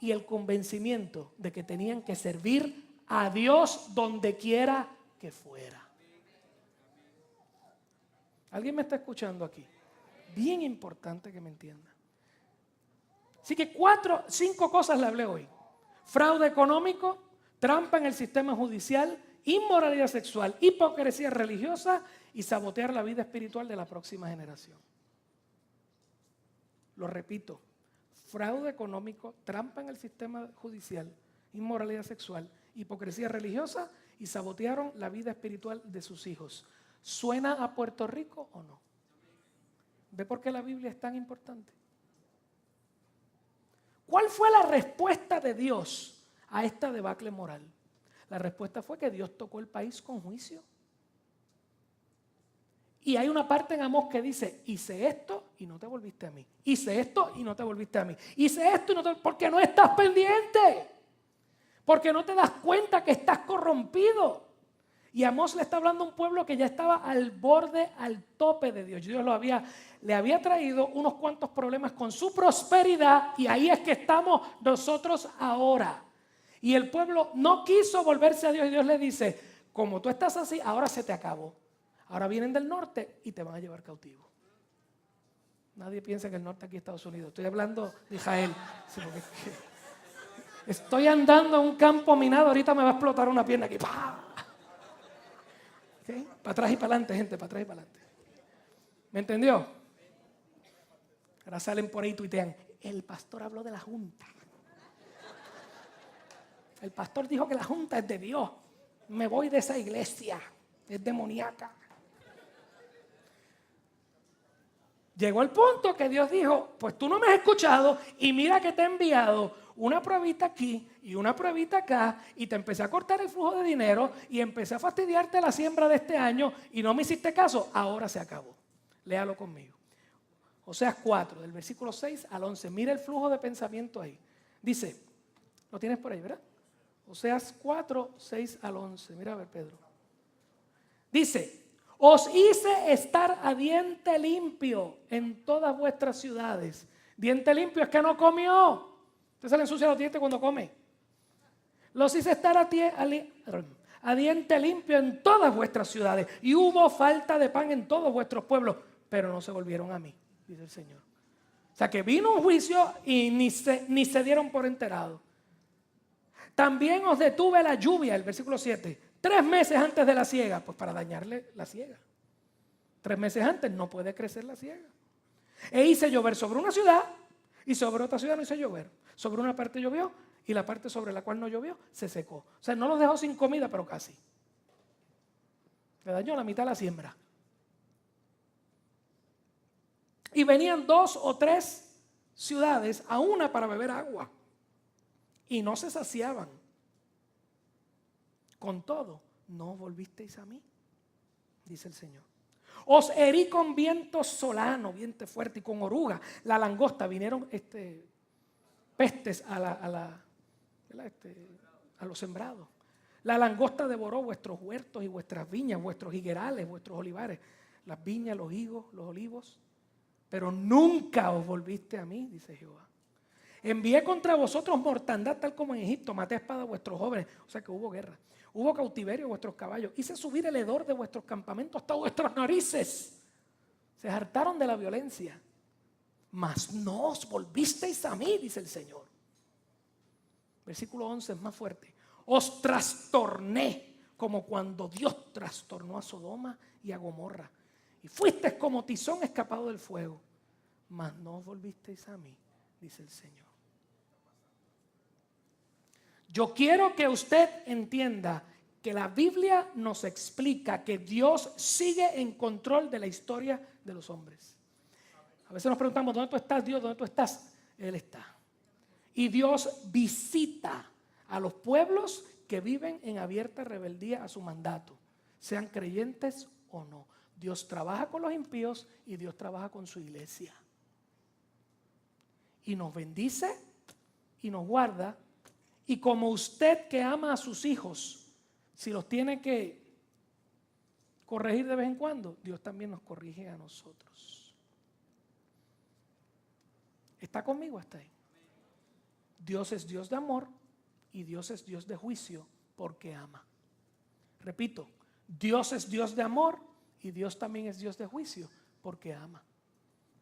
y el convencimiento de que tenían que servir a Dios donde quiera que fuera. ¿Alguien me está escuchando aquí? Bien importante que me entienda. Así que 5 cosas le hablé hoy. Fraude económico, trampa en el sistema judicial, inmoralidad sexual, hipocresía religiosa y sabotear la vida espiritual de la próxima generación. Lo repito, fraude económico, trampa en el sistema judicial, inmoralidad sexual, hipocresía religiosa y sabotearon la vida espiritual de sus hijos. ¿Suena a Puerto Rico o no? ¿Ve por qué la Biblia es tan importante? ¿Cuál fue la respuesta de Dios a esta debacle moral? La respuesta fue que Dios tocó el país con juicio. Y hay una parte en Amós que dice, hice esto y no te volviste a mí. Hice esto y no te volviste a mí. Hice esto y no te volviste, porque no estás pendiente. Porque no te das cuenta que estás corrompido. Y Amós le está hablando a un pueblo que ya estaba al borde, al tope de Dios. Dios le había traído unos cuantos problemas con su prosperidad y ahí es que estamos nosotros ahora. Y el pueblo no quiso volverse a Dios y Dios le dice, como tú estás así, ahora se te acabó. Ahora vienen del norte y te van a llevar cautivo. Nadie piensa que el norte aquí es Estados Unidos. Estoy hablando de Israel. Sí, estoy andando en un campo minado, ahorita me va a explotar una pierna aquí. ¿Okay? Para atrás y para adelante, gente, para atrás y para adelante. ¿Me entendió? Ahora salen por ahí y tuitean, el pastor habló de la junta. El pastor dijo que la junta es de Dios. Me voy de esa iglesia, es demoníaca. Llegó el punto que Dios dijo, pues tú no me has escuchado y mira que te he enviado una pruebita aquí y una pruebita acá y te empecé a cortar el flujo de dinero y empecé a fastidiarte la siembra de este año y no me hiciste caso, ahora se acabó. Léalo conmigo. Oseas 4, del versículo 6 al 11. Mira el flujo de pensamiento ahí. Dice, lo tienes por ahí, ¿verdad? Oseas 4, 6 al 11. Mira a ver, Pedro. Dice, os hice estar a diente limpio en todas vuestras ciudades. Diente limpio es que no comió. Usted se le ensucia los dientes cuando come. Los hice estar a diente limpio en todas vuestras ciudades. Y hubo falta de pan en todos vuestros pueblos. Pero no se volvieron a mí, dice el Señor. O sea que vino un juicio y ni se dieron por enterados. También os detuve la lluvia, el versículo 7. 3 meses antes de la siega, pues para dañarle la siega. 3 meses antes no puede crecer la siega. E hice llover sobre una ciudad y sobre otra ciudad no hice llover. Sobre una parte llovió y la parte sobre la cual no llovió se secó. O sea, no los dejó sin comida, pero casi. Le dañó la mitad de la siembra. Y venían 2 o 3 ciudades a una para beber agua. Y no se saciaban. Con todo, no volvisteis a mí, dice el Señor. Os herí con viento solano, viento fuerte, y con oruga, la langosta. Vinieron pestes a los sembrados. La langosta devoró vuestros huertos y vuestras viñas, vuestros higuerales, vuestros olivares, las viñas, los higos, los olivos. Pero nunca os volviste a mí, dice Jehová. Envié contra vosotros mortandad tal como en Egipto, maté a espada a vuestros jóvenes, o sea que hubo guerra. Hubo cautiverio a vuestros caballos, hice subir el hedor de vuestros campamentos hasta vuestras narices. Se hartaron de la violencia, mas no os volvisteis a mí, dice el Señor. Versículo 11 es más fuerte. Os trastorné como cuando Dios trastornó a Sodoma y a Gomorra. Y fuisteis como tizón escapado del fuego, mas no os volvisteis a mí, dice el Señor. Yo quiero que usted entienda que la Biblia nos explica que Dios sigue en control de la historia de los hombres. A veces nos preguntamos, ¿dónde tú estás, Dios? ¿Dónde tú estás? Él está. Y Dios visita a los pueblos que viven en abierta rebeldía a su mandato, sean creyentes o no. Dios trabaja con los impíos y Dios trabaja con su iglesia. Y nos bendice y nos guarda. Y como usted que ama a sus hijos, si los tiene que corregir de vez en cuando, Dios también nos corrige a nosotros. ¿Está conmigo hasta ahí? Dios es Dios de amor y Dios es Dios de juicio porque ama. Repito, Dios es Dios de amor y Dios también es Dios de juicio porque ama.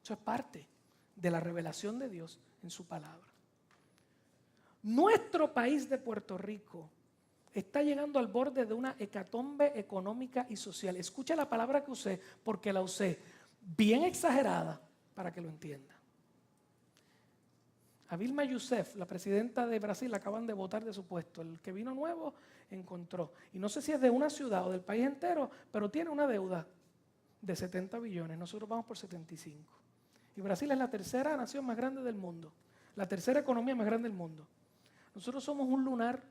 Eso es parte de la revelación de Dios en su palabra. Nuestro país de Puerto Rico está llegando al borde de una hecatombe económica y social. Escucha la palabra que usé porque la usé bien exagerada para que lo entienda. A Dilma Rousseff, la presidenta de Brasil, la acaban de votar de su puesto. El que vino nuevo encontró. Y no sé si es de una ciudad o del país entero, pero tiene una deuda de 70 billones. Nosotros vamos por 75. Y Brasil es la tercera nación más grande del mundo. La tercera economía más grande del mundo. Nosotros somos un lunar.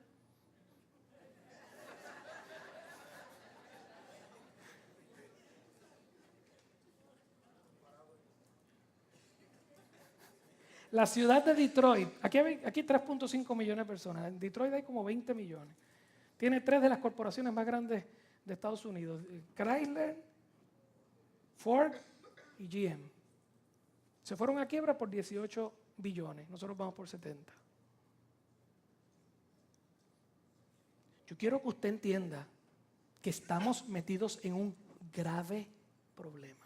La ciudad de Detroit, aquí 3.5 millones de personas, en Detroit hay como 20 millones. Tiene 3 de las corporaciones más grandes de Estados Unidos, Chrysler, Ford y GM. Se fueron a quiebra por 18 billones, nosotros vamos por 70. Yo quiero que usted entienda que estamos metidos en un grave problema.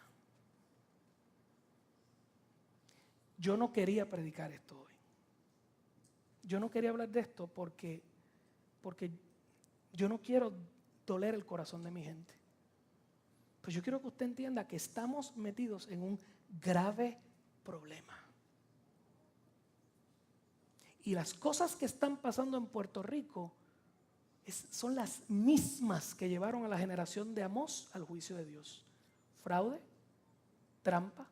Yo no quería predicar esto hoy. Yo no quería hablar de esto porque yo no quiero doler el corazón de mi gente. Pero yo quiero que usted entienda que estamos metidos en un grave problema. Y las cosas que están pasando en Puerto Rico son las mismas que llevaron a la generación de Amós al juicio de Dios. Fraude, trampa,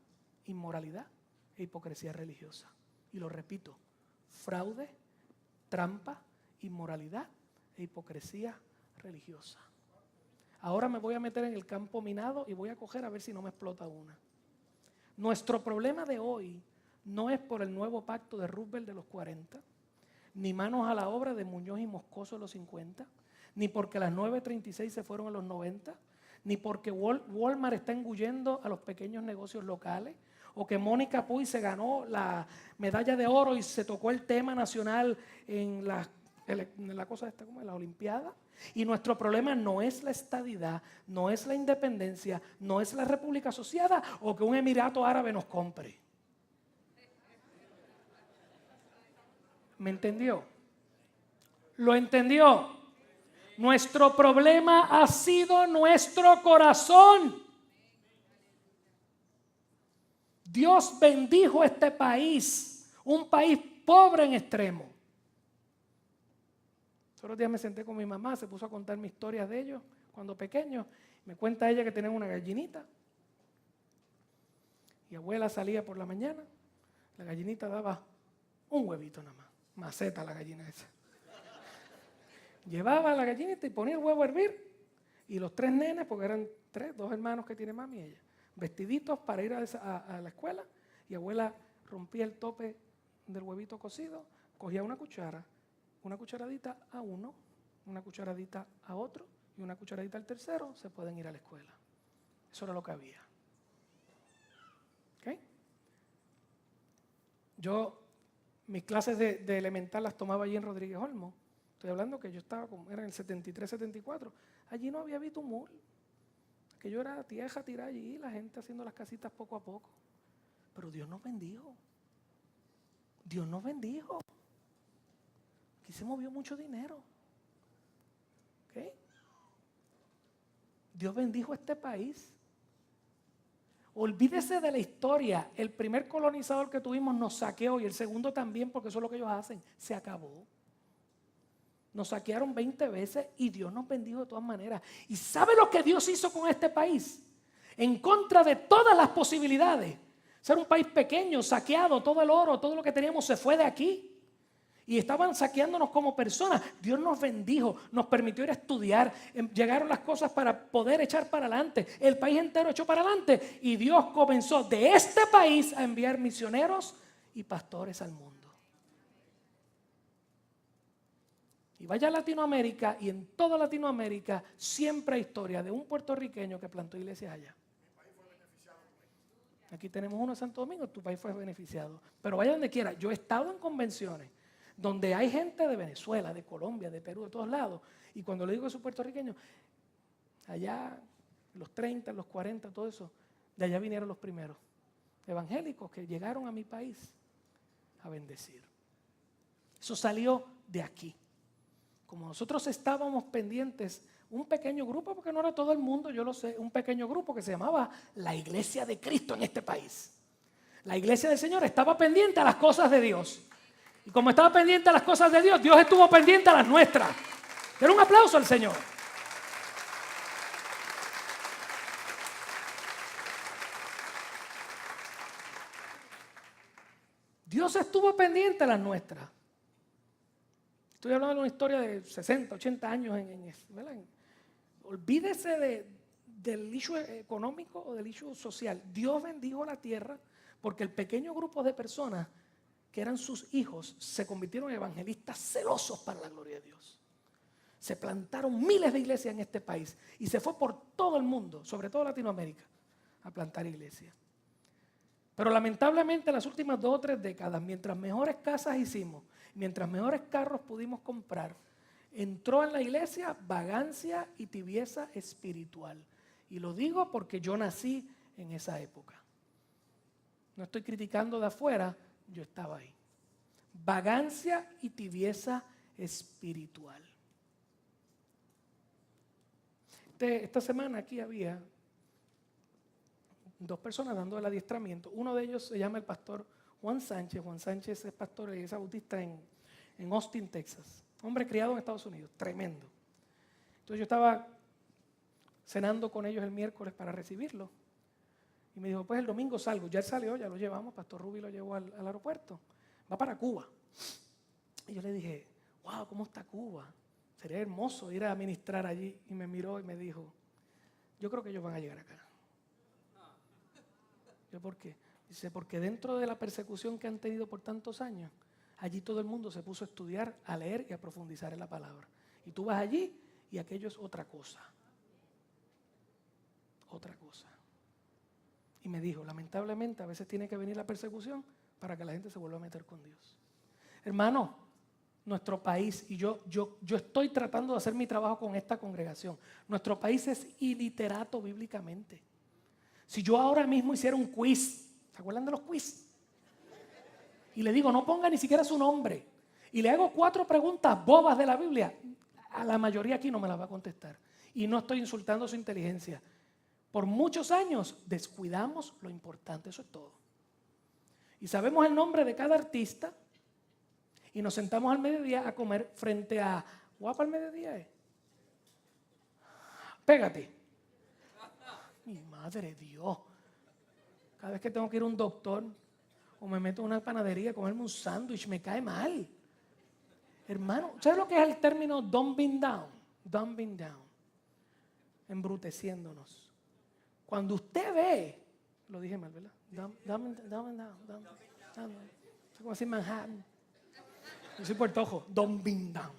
inmoralidad e hipocresía religiosa. Y lo repito, fraude, trampa, inmoralidad e hipocresía religiosa. Ahora me voy a meter en el campo minado y voy a coger a ver si no me explota una. Nuestro problema de hoy no es por el nuevo pacto de Roosevelt de los 40, ni manos a la obra de Muñoz y Moscoso de los 50, ni porque las 936 se fueron a los 90, ni porque Walmart está engullendo a los pequeños negocios locales, o que Mónica Puy se ganó la medalla de oro y se tocó el tema nacional en la cosa esta, como en la Olimpiada. Y nuestro problema no es la estadidad, no es la independencia, no es la República Asociada o que un Emirato Árabe nos compre. ¿Me entendió? ¿Lo entendió? Nuestro problema ha sido nuestro corazón. Dios bendijo este país, un país pobre en extremo. Otros días me senté con mi mamá, se puso a contarme historias de ellos cuando pequeños. Me cuenta ella que tenían una gallinita. Y abuela salía por la mañana, la gallinita daba un huevito nada más, maceta la gallina esa. Llevaba la gallinita y ponía el huevo a hervir. Y los 3 nenes, porque eran 2 hermanos que tiene mami y ella, vestiditos para ir a la escuela, y abuela rompía el tope del huevito cocido, cogía una cucharadita a uno, una cucharadita a otro y una cucharadita al tercero, se pueden ir a la escuela. Eso era lo que había. ¿Ok? Yo, mis clases de elemental las tomaba allí en Rodríguez Olmo. Estoy hablando que yo estaba, como era en el 73, 74. Allí no había bitumul. Que yo era tierra tirada allí, la gente haciendo las casitas poco a poco. Pero Dios nos bendijo. Dios nos bendijo. Aquí se movió mucho dinero. ¿Ok? Dios bendijo este país. Olvídese de la historia. El primer colonizador que tuvimos nos saqueó y el segundo también, porque eso es lo que ellos hacen. Se acabó. Nos saquearon 20 veces y Dios nos bendijo de todas maneras. ¿Y sabe lo que Dios hizo con este país? En contra de todas las posibilidades. Ser un país pequeño, saqueado, todo el oro, todo lo que teníamos se fue de aquí. Y estaban saqueándonos como personas. Dios nos bendijo, nos permitió ir a estudiar. Llegaron las cosas para poder echar para adelante. El país entero echó para adelante. Y Dios comenzó de este país a enviar misioneros y pastores al mundo. Y vaya a Latinoamérica y en toda Latinoamérica siempre hay historia de un puertorriqueño que plantó iglesias allá. Aquí tenemos uno en Santo Domingo, tu país fue beneficiado. Pero vaya donde quiera, yo he estado en convenciones donde hay gente de Venezuela, de Colombia, de Perú, de todos lados. Y cuando le digo que soy puertorriqueño, allá, en los 30, en los 40, todo eso, de allá vinieron los primeros evangélicos que llegaron a mi país a bendecir. Eso salió de aquí. Como nosotros estábamos pendientes, un pequeño grupo, porque no era todo el mundo, yo lo sé, un pequeño grupo que se llamaba la Iglesia de Cristo en este país. La Iglesia del Señor estaba pendiente a las cosas de Dios. Y como estaba pendiente a las cosas de Dios, Dios estuvo pendiente a las nuestras. Denle un aplauso al Señor. Dios estuvo pendiente a las nuestras. Estoy hablando de una historia de 60, 80 años. Olvídese del issue económico o del issue social. Dios bendijo la tierra porque el pequeño grupo de personas que eran sus hijos se convirtieron en evangelistas celosos para la gloria de Dios. Se plantaron miles de iglesias en este país y se fue por todo el mundo, sobre todo Latinoamérica, a plantar iglesias. Pero lamentablemente en las últimas 2 o 3 décadas, mientras mejores casas hicimos, mientras mejores carros pudimos comprar, entró en la iglesia vagancia y tibieza espiritual. Y lo digo porque yo nací en esa época. No estoy criticando de afuera, yo estaba ahí. Vagancia y tibieza espiritual. Esta semana aquí había 2 personas dando el adiestramiento. Uno de ellos se llama el pastor Juan Sánchez. Juan Sánchez es pastor de la iglesia bautista en Austin, Texas. Hombre criado en Estados Unidos, tremendo. Entonces yo estaba cenando con ellos el miércoles para recibirlo. Y me dijo, pues el domingo salgo. Ya él salió, ya lo llevamos. Pastor Ruby lo llevó al aeropuerto. Va para Cuba. Y yo le dije, wow, ¿cómo está Cuba? Sería hermoso ir a ministrar allí. Y me miró y me dijo, yo creo que ellos van a llegar acá. Yo, ¿por qué? Dice, porque dentro de la persecución que han tenido por tantos años, allí todo el mundo se puso a estudiar, a leer y a profundizar en la palabra. Y tú vas allí y aquello es otra cosa. Otra cosa. Y me dijo, lamentablemente a veces tiene que venir la persecución para que la gente se vuelva a meter con Dios. Hermano, nuestro país, y yo estoy tratando de hacer mi trabajo con esta congregación, nuestro país es iliterato bíblicamente. Si yo ahora mismo hiciera un quiz, ¿se acuerdan de los quiz? Y le digo, no ponga ni siquiera su nombre, y le hago 4 preguntas bobas de la Biblia, a la mayoría aquí no me las va a contestar. Y no estoy insultando su inteligencia. Por muchos años descuidamos lo importante, eso es todo. Y sabemos el nombre de cada artista y nos sentamos al mediodía a comer frente a... ¿Guapa al mediodía? Pégate. Mi madre Dios. Cada vez que tengo que ir a un doctor o me meto en una panadería a comerme un sándwich, me cae mal. Hermano, ¿sabes lo que es el término dumbing down? Dumbing down. Embruteciéndonos. Cuando usted ve, lo dije mal, ¿verdad? Dumbing down. Es como decir Manhattan. Yo soy puertojo. Dumbing down.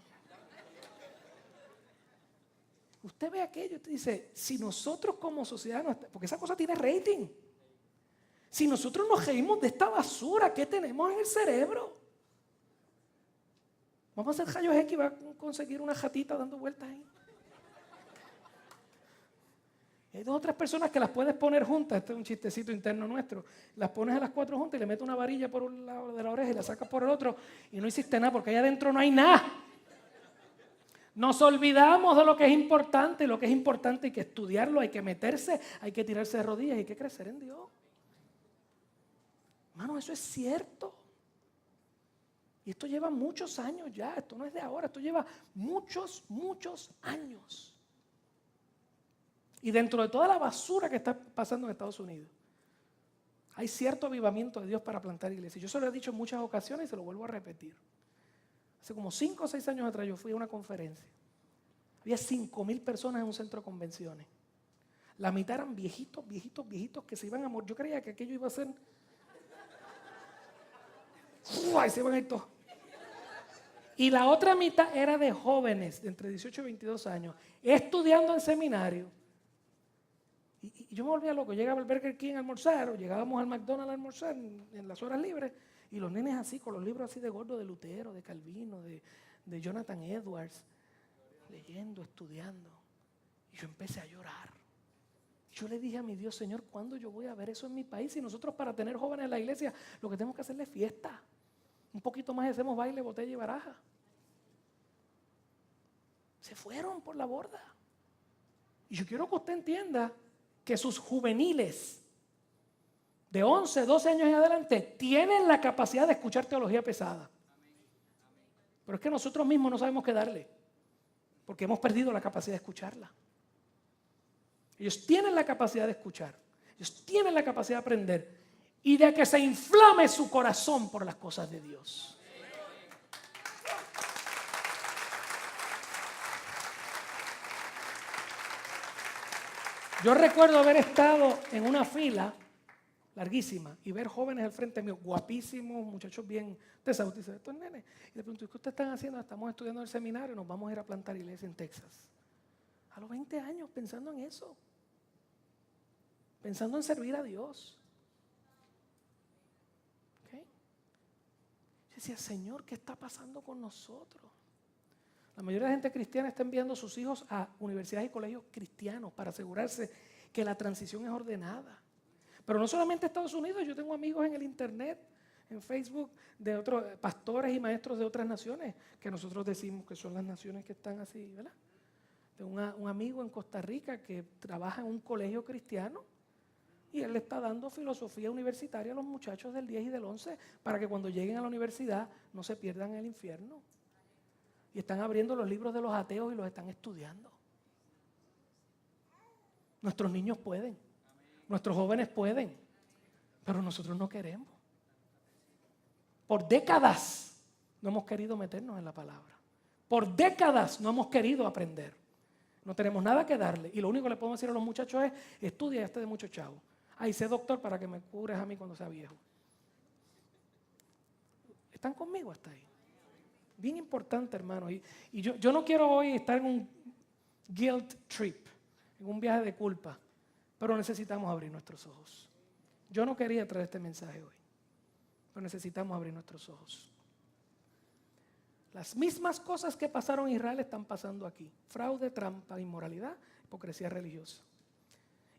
Usted ve aquello y usted dice, si nosotros como sociedad, porque esa cosa tiene rating, si nosotros nos reímos de esta basura, ¿qué tenemos en el cerebro? Vamos a hacer rayos X y va a conseguir una jatita dando vueltas ahí. Hay 2 o 3 personas que las puedes poner juntas, este es un chistecito interno nuestro, las pones a las 4 juntas y le metes una varilla por un lado de la oreja y la sacas por el otro y no hiciste nada porque allá adentro no hay nada. Nos olvidamos de lo que es importante, y lo que es importante hay que estudiarlo, hay que meterse, hay que tirarse de rodillas, hay que crecer en Dios. Hermano, eso es cierto. Y esto lleva muchos años ya, esto no es de ahora, esto lleva muchos años. Y dentro de toda la basura que está pasando en Estados Unidos, hay cierto avivamiento de Dios para plantar iglesias. Yo se lo he dicho en muchas ocasiones y se lo vuelvo a repetir. Hace como 5 o 6 años atrás yo fui a una conferencia. Había 5,000 personas en un centro de convenciones. La mitad eran viejitos que se iban a morir. Yo creía que aquello iba a ser... ¡Uy! Se iban a ir todos. Y la otra mitad era de jóvenes de entre 18 y 22 años, estudiando en seminario. Y yo me volvía loco. Llegaba al Burger King a almorzar, o llegábamos al McDonald's a almorzar en las horas libres, y los nenes así, con los libros así de gordo de Lutero, de Calvino, de Jonathan Edwards, leyendo, estudiando. Y yo empecé a llorar. Yo le dije a mi Dios, Señor, ¿cuándo yo voy a ver eso en mi país? Y nosotros, para tener jóvenes en la iglesia, lo que tenemos que hacerle es fiesta. Un poquito más hacemos baile, botella y baraja. Se fueron por la borda. Y yo quiero que usted entienda que sus juveniles de 11, 12 años en adelante tienen la capacidad de escuchar teología pesada. Pero es que nosotros mismos no sabemos qué darle, porque hemos perdido la capacidad de escucharla. Ellos tienen la capacidad de escuchar, ellos tienen la capacidad de aprender y de que se inflame su corazón por las cosas de Dios. Yo recuerdo haber estado en una fila larguísima y ver jóvenes al frente mío, guapísimos, muchachos bien, usted sabe, usted dice, estos nenes. Y le pregunto, ¿qué ustedes están haciendo? Estamos estudiando en el seminario, nos vamos a ir a plantar iglesia en Texas. A los 20 años pensando en eso, pensando en servir a Dios. ¿Okay? Yo decía, Señor, ¿qué está pasando con nosotros? La mayoría de la gente cristiana está enviando a sus hijos a universidades y colegios cristianos para asegurarse que la transición es ordenada. Pero no solamente Estados Unidos, yo tengo amigos en el internet, en Facebook, de otros pastores y maestros de otras naciones, que nosotros decimos que son las naciones que están así, ¿verdad? Tengo un amigo en Costa Rica que trabaja en un colegio cristiano y él le está dando filosofía universitaria a los muchachos del 10 y del 11 para que cuando lleguen a la universidad no se pierdan en el infierno. Y están abriendo los libros de los ateos y los están estudiando. Nuestros niños pueden, nuestros jóvenes pueden, pero nosotros no queremos. Por décadas no hemos querido meternos en la palabra. Por décadas no hemos querido aprender. No tenemos nada que darle. Y lo único que le podemos decir a los muchachos es, estudia de mucho chavo. Ay, sé doctor para que me cures a mí cuando sea viejo. ¿Están conmigo hasta ahí? Bien importante, hermano. Y yo no quiero hoy estar en un guilt trip, en un viaje de culpa, pero necesitamos abrir nuestros ojos. Yo no quería traer este mensaje hoy, pero necesitamos abrir nuestros ojos. Las mismas cosas que pasaron en Israel están pasando aquí. Fraude, trampa, inmoralidad, hipocresía religiosa.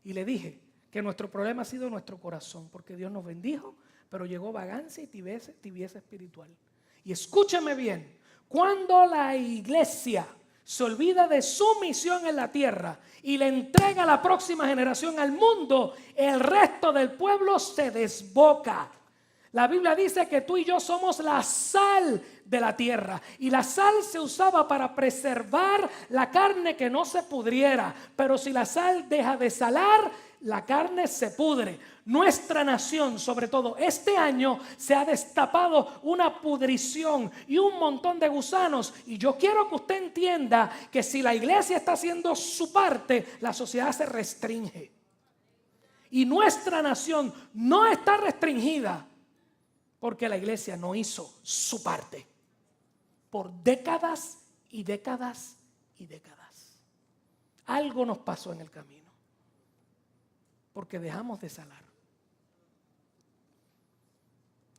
Y le dije que nuestro problema ha sido nuestro corazón, porque Dios nos bendijo, pero llegó vagancia y tibieza espiritual. Y escúchame bien, cuando la iglesia se olvida de su misión en la tierra y le entrega a la próxima generación al mundo, el resto del pueblo se desboca. La Biblia dice que tú y yo somos la sal de la tierra y la sal se usaba para preservar la carne que no se pudriera, pero si la sal deja de salar, la carne se pudre. Nuestra nación, sobre todo este año, se ha destapado una pudrición y un montón de gusanos. Y yo quiero que usted entienda que si la iglesia está haciendo su parte, la sociedad se restringe. Y nuestra nación no está restringida porque la iglesia no hizo su parte. Por décadas y décadas y décadas. algo nos pasó en el camino, porque dejamos de salar.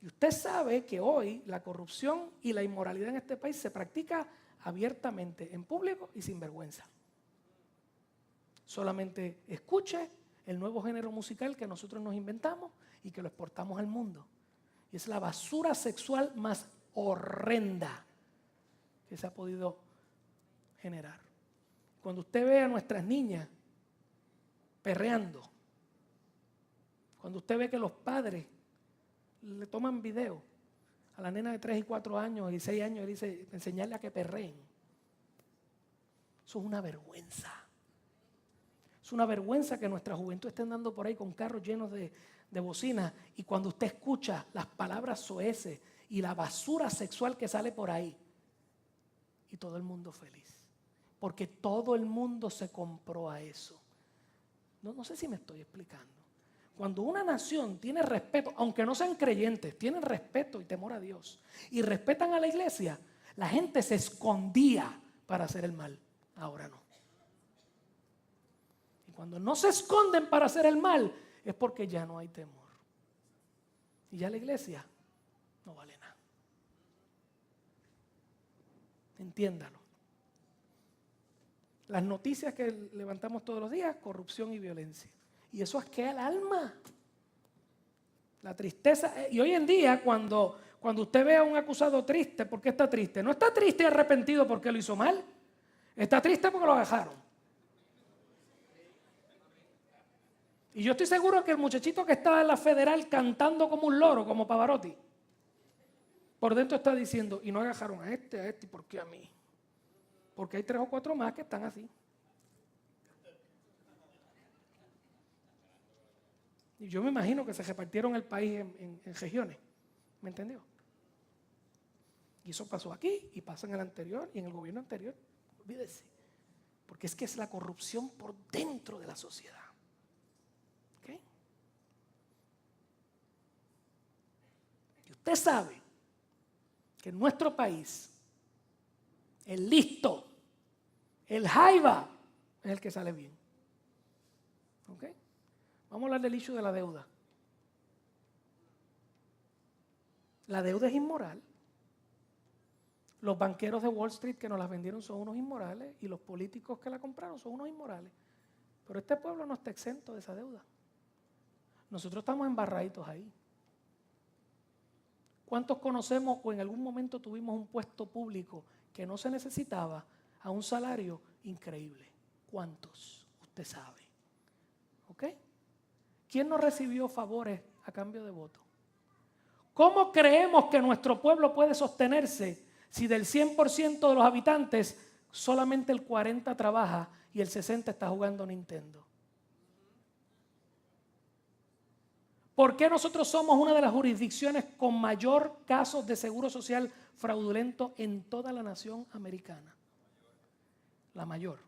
Y usted sabe que hoy la corrupción y la inmoralidad en este país se practica abiertamente, en público y sin vergüenza. Solamente escuche el nuevo género musical que nosotros nos inventamos y que lo exportamos al mundo. Y es la basura sexual más horrenda que se ha podido generar. Cuando usted ve a nuestras niñas perreando, cuando usted ve que los padres le toman video a la nena de 3 y 4 años y 6 años y dice, enseñarle a que perreen. Eso es una vergüenza. Es una vergüenza que nuestra juventud esté andando por ahí con carros llenos de bocinas y cuando usted escucha las palabras soeces y la basura sexual que sale por ahí y todo el mundo feliz. Porque todo el mundo se compró a eso. No sé si me estoy explicando. Cuando una nación tiene respeto, aunque no sean creyentes, tienen respeto y temor a Dios y respetan a la iglesia, la gente se escondía para hacer el mal. Ahora no. Y cuando no se esconden para hacer el mal, es porque ya no hay temor. Y ya la iglesia no vale nada. Entiéndalo. Las noticias que levantamos todos los días, corrupción y violencia. Y eso asquea el alma. La tristeza. Y hoy en día, cuando usted ve a un acusado triste, ¿por qué está triste? No está triste y arrepentido porque lo hizo mal. Está triste porque lo dejaron. Y yo estoy seguro que el muchachito que estaba en la federal cantando como un loro, como Pavarotti, por dentro está diciendo, y no agajaron a este, ¿y por qué a mí? Porque hay 3 o 4 más que están así. Y yo me imagino que se repartieron el país en regiones. ¿Me entendió? Y eso pasó aquí y pasa en el anterior y en el gobierno anterior. Olvídese. Porque es que es la corrupción por dentro de la sociedad. ¿Ok? Y usted sabe que en nuestro país el listo, el jaiba, es el que sale bien. ¿Ok? Vamos a hablar del issue de la deuda. La deuda es inmoral. Los banqueros de Wall Street que nos las vendieron son unos inmorales y los políticos que la compraron son unos inmorales. Pero este pueblo no está exento de esa deuda. Nosotros estamos embarraditos ahí. ¿Cuántos conocemos o en algún momento tuvimos un puesto público que no se necesitaba a un salario increíble? ¿Cuántos? Usted sabe. ¿Ok? ¿Quién no recibió favores a cambio de voto? ¿Cómo creemos que nuestro pueblo puede sostenerse si del 100% de los habitantes solamente el 40% trabaja y el 60% está jugando Nintendo? ¿Por qué nosotros somos una de las jurisdicciones con mayor casos de seguro social fraudulento en toda la nación americana? La mayor.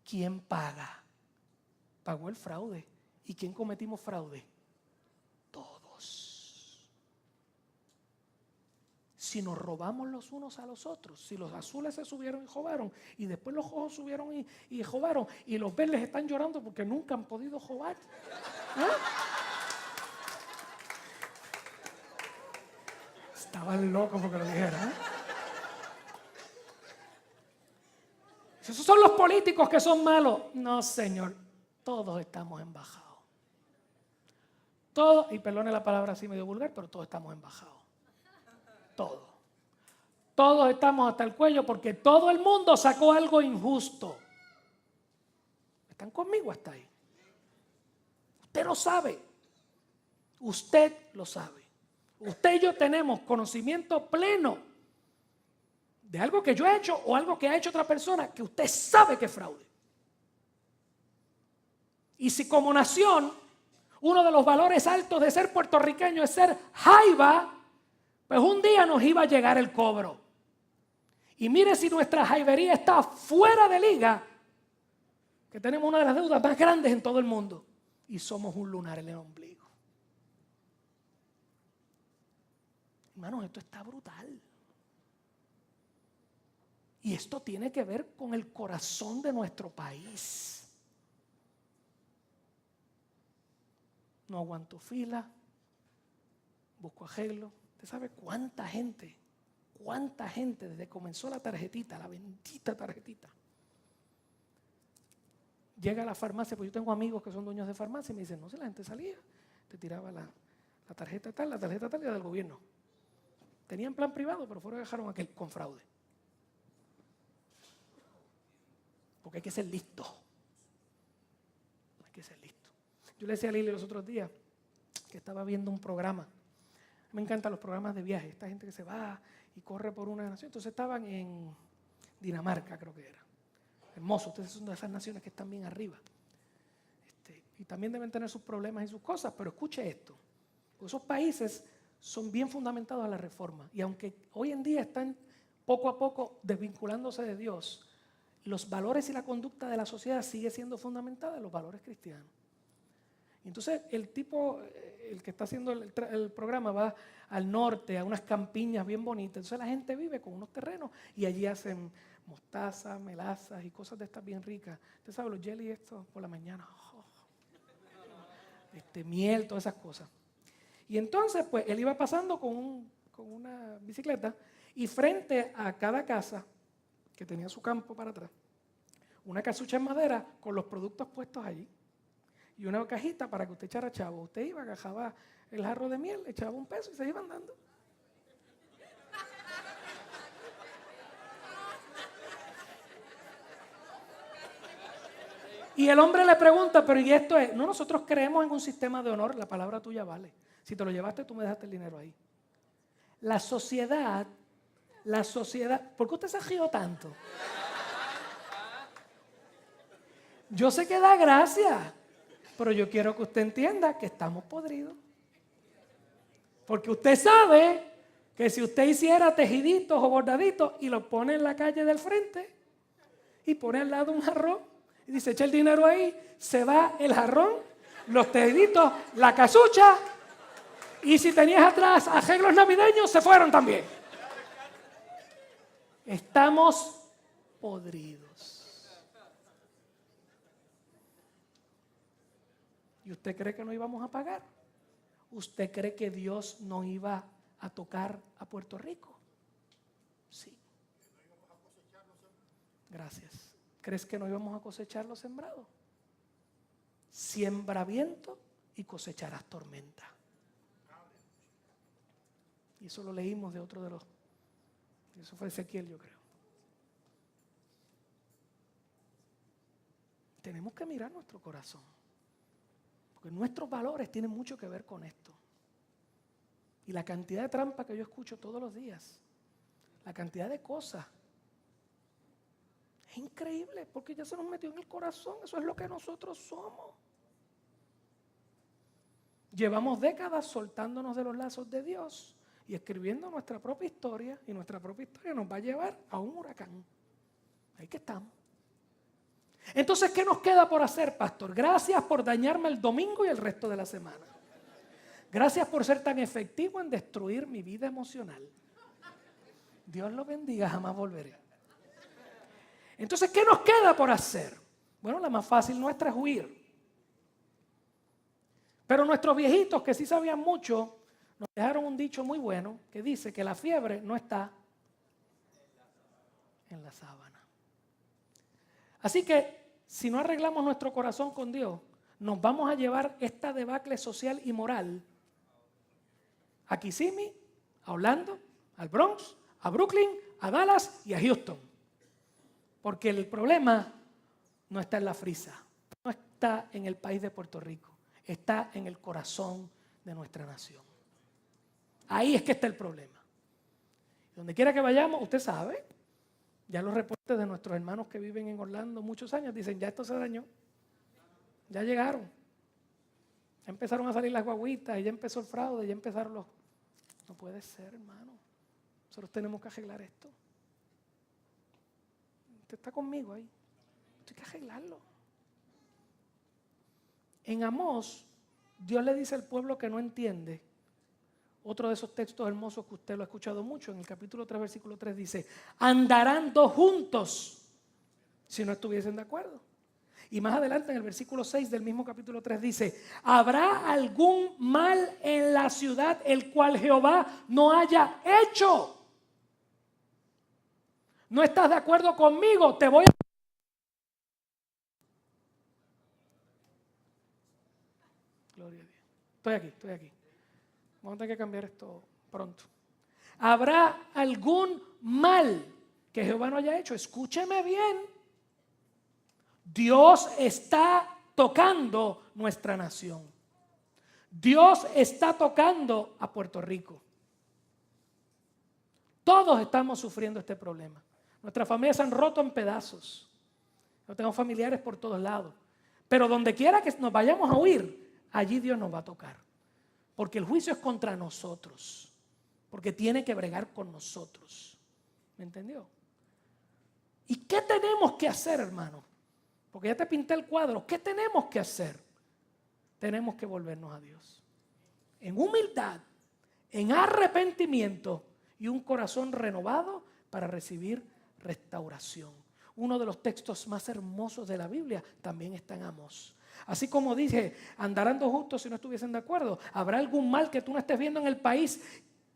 ¿Quién paga? Pagó el fraude. ¿Y quién cometimos fraude? Todos. Si nos robamos los unos a los otros, si los azules se subieron y jobaron, y después los rojos subieron y jobaron, y los verdes están llorando porque nunca han podido jobar. ¿Ah? Estaban locos porque lo dijera. ¿Eh? Esos son los políticos que son malos. No, señor, todos estamos embajados. Todos, y perdone la palabra así medio vulgar, pero todos estamos embajados. Todos. Todos estamos hasta el cuello porque todo el mundo sacó algo injusto. ¿Están conmigo hasta ahí? Usted lo sabe. Usted lo sabe. Usted y yo tenemos conocimiento pleno de algo que yo he hecho o algo que ha hecho otra persona que usted sabe que es fraude. Y si como nación uno de los valores altos de ser puertorriqueño es ser jaiba, pues un día nos iba a llegar el cobro. Y mire si nuestra jaibería está fuera de liga, que tenemos una de las deudas más grandes en todo el mundo y somos un lunar en el ombligo. Hermanos, esto está brutal. Y esto tiene que ver con el corazón de nuestro país. No aguanto fila, busco arreglo. ¿Usted sabe cuánta gente desde que comenzó la tarjetita, la bendita tarjetita, llega a la farmacia? Pues yo tengo amigos que son dueños de farmacia y me dicen, no sé, la gente salía, te tiraba la tarjeta tal y la del gobierno. Tenían plan privado, pero fueron y dejaron aquel con fraude. Porque hay que ser listo. Hay que ser listo. Yo le decía a Lili los otros días que estaba viendo un programa. Me encantan los programas de viaje. Esta gente que se va y corre por una nación. Entonces estaban en Dinamarca, creo que era. Hermoso. Ustedes son de esas naciones que están bien arriba. Y también deben tener sus problemas y sus cosas. Pero escuche esto. Esos países son bien fundamentados a la reforma. Y aunque hoy en día están poco a poco desvinculándose de Dios, los valores y la conducta de la sociedad sigue siendo fundamentada en los valores cristianos. Entonces el tipo, el que está haciendo el programa, va al norte, a unas campiñas bien bonitas. Entonces la gente vive con unos terrenos y allí hacen mostaza, melazas y cosas de estas bien ricas. Usted sabe, los jelly estos por la mañana, miel, todas esas cosas. Y entonces pues él iba pasando con una bicicleta y frente a cada casa que tenía su campo para atrás, una casucha en madera con los productos puestos allí y una cajita para que usted echara chavo. Usted iba, agajaba el jarro de miel, echaba $1 y se iba andando. Y el hombre le pregunta, pero ¿y esto es? No, nosotros creemos en un sistema de honor, la palabra tuya vale. Si te lo llevaste, tú me dejaste el dinero ahí. La sociedad, ¿por qué usted se rió tanto? Yo sé que da gracia, pero yo quiero que usted entienda que estamos podridos. Porque usted sabe que si usted hiciera tejiditos o bordaditos y los pone en la calle del frente y pone al lado un jarrón y dice, echa el dinero ahí, se va el jarrón, los tejiditos, la casucha, y si tenías atrás arreglos navideños, se fueron también. Estamos podridos. ¿Y usted cree que no íbamos a pagar? ¿Usted cree que Dios no iba a tocar a Puerto Rico? Sí. Gracias. ¿Crees que no íbamos a cosechar lo sembrado? Siembra viento y cosecharás tormenta. Y eso lo leímos de otro de los... Eso fue Ezequiel, yo creo. Tenemos que mirar nuestro corazón. Porque nuestros valores tienen mucho que ver con esto. Y la cantidad de trampas que yo escucho todos los días, la cantidad de cosas, es increíble porque ya se nos metió en el corazón. Eso es lo que nosotros somos. Llevamos décadas soltándonos de los lazos de Dios y escribiendo nuestra propia historia, y nuestra propia historia nos va a llevar a un huracán. Ahí que estamos. Entonces, ¿qué nos queda por hacer, pastor? Gracias por dañarme el domingo y el resto de la semana. Gracias por ser tan efectivo en destruir mi vida emocional. Dios lo bendiga, jamás volveré. Entonces, ¿qué nos queda por hacer? Bueno, la más fácil nuestra es huir. Pero nuestros viejitos, que sí sabían mucho, nos dejaron un dicho muy bueno que dice que la fiebre no está en la sábana. Así que, si no arreglamos nuestro corazón con Dios, nos vamos a llevar esta debacle social y moral a Kissimmee, a Orlando, al Bronx, a Brooklyn, a Dallas y a Houston. Porque el problema no está en la frisa, no está en el país de Puerto Rico, está en el corazón de nuestra nación. Ahí es que está el problema. Donde quiera que vayamos, usted sabe, ya los reportes de nuestros hermanos que viven en Orlando muchos años dicen, ya esto se dañó, ya llegaron, ya empezaron a salir las guaguitas, y ya empezó el fraude, ya empezaron los... No puede ser, hermano, nosotros tenemos que arreglar esto. Usted está conmigo ahí, esto hay que arreglarlo. En Amós, Dios le dice al pueblo que no entiende, Otro de esos textos hermosos que usted lo ha escuchado mucho, en el capítulo 3, versículo 3 dice, andarán dos juntos si no estuviesen de acuerdo. Y más adelante en el versículo 6 del mismo capítulo 3 dice, ¿habrá algún mal en la ciudad el cual Jehová no haya hecho? ¿No estás de acuerdo conmigo? Te voy a... Gloria a Dios. Estoy aquí. Vamos a tener que cambiar esto pronto. ¿Habrá algún mal que Jehová no haya hecho? Escúcheme bien. Dios está tocando nuestra nación. Dios está tocando a Puerto Rico. Todos estamos sufriendo este problema. Nuestras familias se han roto en pedazos. Yo tengo familiares por todos lados. Pero donde quiera que nos vayamos a huir, allí Dios nos va a tocar. Porque el juicio es contra nosotros. Porque tiene que bregar con nosotros. ¿Me entendió? ¿Y qué tenemos que hacer, hermano? Porque ya te pinté el cuadro. ¿Qué tenemos que hacer? Tenemos que volvernos a Dios. En humildad, en arrepentimiento y un corazón renovado para recibir restauración. Uno de los textos más hermosos de la Biblia también está en Amós. Así como dije, andarán dos justos si no estuviesen de acuerdo. ¿Habrá algún mal que tú no estés viendo en el país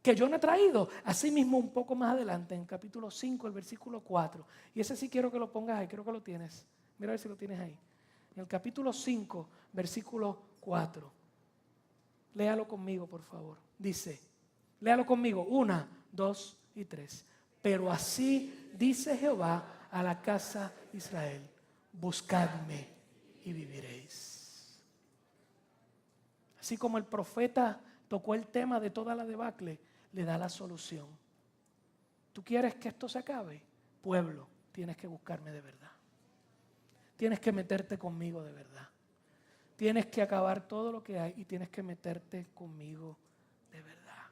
que yo no he traído? Así mismo un poco más adelante, en capítulo 5, el versículo 4. Y ese sí quiero que lo pongas ahí, creo que lo tienes. Mira a ver si lo tienes ahí. En el capítulo 5, versículo 4. Léalo conmigo, por favor. Dice, léalo conmigo, 1, 2 y 3. Pero así dice Jehová a la casa de Israel, buscadme y viviréis. Así como el profeta tocó el tema de toda la debacle, le da la solución. ¿Tú quieres que esto se acabe? Pueblo, tienes que buscarme de verdad. Tienes que meterte conmigo de verdad. Tienes que acabar todo lo que hay y tienes que meterte conmigo de verdad.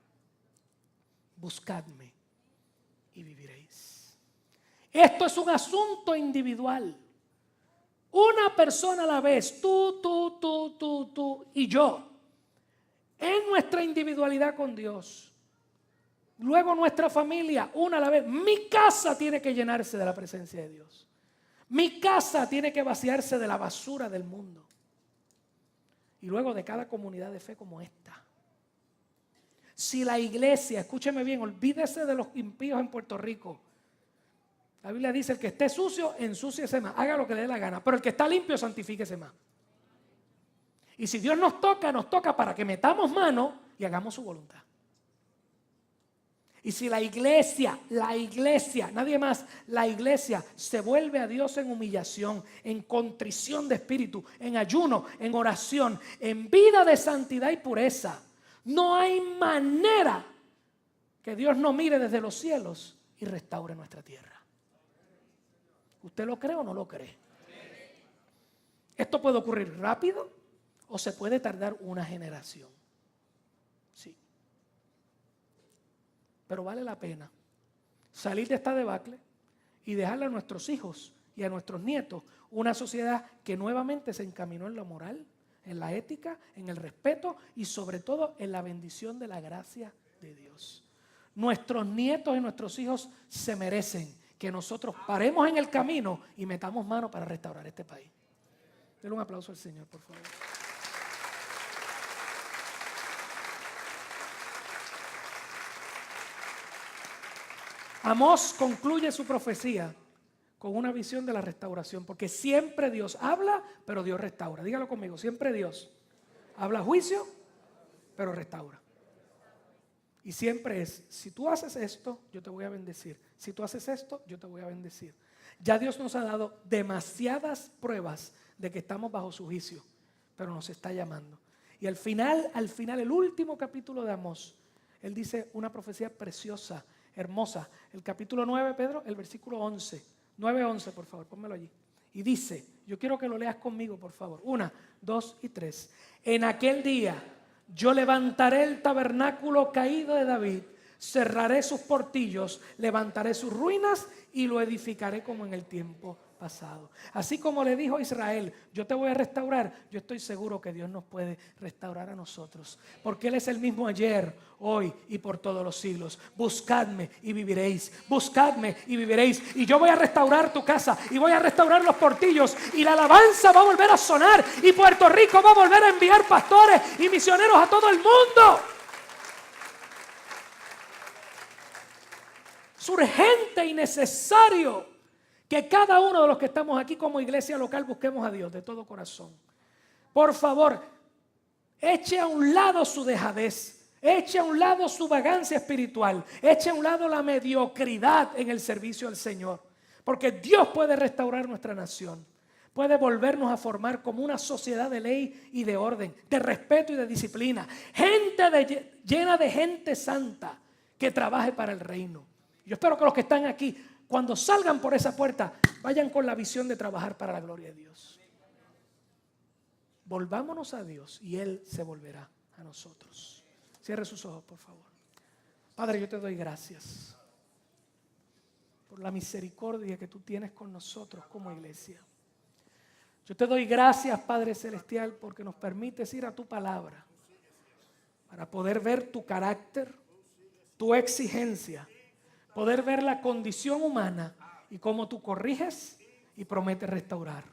Buscadme y viviréis. Esto es un asunto individual. Una persona a la vez, tú y yo. En nuestra individualidad con Dios. Luego nuestra familia, una a la vez. Mi casa tiene que llenarse de la presencia de Dios. Mi casa tiene que vaciarse de la basura del mundo. Y luego de cada comunidad de fe como esta. Si la iglesia, escúcheme bien, olvídese de los impíos en Puerto Rico. La Biblia dice, el que esté sucio, ensúciese más. Haga lo que le dé la gana. Pero el que está limpio, santifíquese más. Y si Dios nos toca para que metamos mano y hagamos su voluntad. Y si la iglesia, nadie más, la iglesia se vuelve a Dios en humillación, en contrición de espíritu, en ayuno, en oración, en vida de santidad y pureza, no hay manera que Dios no mire desde los cielos y restaure nuestra tierra. ¿Usted lo cree o no lo cree? Esto puede ocurrir rápido o se puede tardar una generación. Sí. Pero vale la pena salir de esta debacle y dejarle a nuestros hijos y a nuestros nietos una sociedad que nuevamente se encaminó en la moral, en la ética, en el respeto y sobre todo en la bendición de la gracia de Dios. Nuestros nietos y nuestros hijos se merecen que nosotros paremos en el camino y metamos mano para restaurar este país. Denle un aplauso al Señor, por favor. Amós concluye su profecía con una visión de la restauración, porque siempre Dios habla, pero Dios restaura. Dígalo conmigo, siempre Dios habla juicio, pero restaura. Y siempre es, si tú haces esto, yo te voy a bendecir. Si tú haces esto, yo te voy a bendecir. Ya Dios nos ha dado demasiadas pruebas de que estamos bajo su juicio, pero nos está llamando. Y al final, el último capítulo de Amós, él dice una profecía preciosa, hermosa. El capítulo 9, Pedro, el versículo 11. 9:11, por favor, pónmelo allí. Y dice, yo quiero que lo leas conmigo, por favor. 1, 2 y 3. En aquel día yo levantaré el tabernáculo caído de David, cerraré sus portillos, levantaré sus ruinas y lo edificaré como en el tiempo pasado. Así como le dijo a Israel, yo te voy a restaurar, yo estoy seguro que Dios nos puede restaurar a nosotros. Porque Él es el mismo ayer, hoy y por todos los siglos. Buscadme y viviréis. Buscadme y viviréis. Y yo voy a restaurar tu casa y voy a restaurar los portillos. Y la alabanza va a volver a sonar. Y Puerto Rico va a volver a enviar pastores y misioneros a todo el mundo. Es urgente y necesario que cada uno de los que estamos aquí como iglesia local busquemos a Dios de todo corazón. Por favor, eche a un lado su dejadez, eche a un lado su vagancia espiritual, eche a un lado la mediocridad en el servicio al Señor. Porque Dios puede restaurar nuestra nación, puede volvernos a formar como una sociedad de ley y de orden, de respeto y de disciplina. Llena de gente santa que trabaje para el reino. Yo espero que los que están aquí, cuando salgan por esa puerta, vayan con la visión de trabajar para la gloria de Dios. Volvámonos a Dios y Él se volverá a nosotros. Cierre sus ojos, por favor. Padre, yo te doy gracias por la misericordia que tú tienes con nosotros como iglesia. Yo te doy gracias, Padre Celestial, porque nos permites ir a tu palabra para poder ver tu carácter, tu exigencia, poder ver la condición humana y cómo tú corriges y prometes restaurar.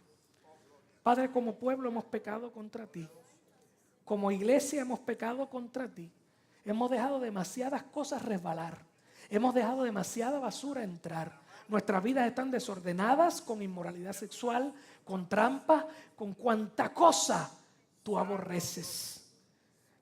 Padre, como pueblo hemos pecado contra ti. Como iglesia hemos pecado contra ti. Hemos dejado demasiadas cosas resbalar. Hemos dejado demasiada basura entrar. Nuestras vidas están desordenadas con inmoralidad sexual, con trampa, con cuanta cosa tú aborreces.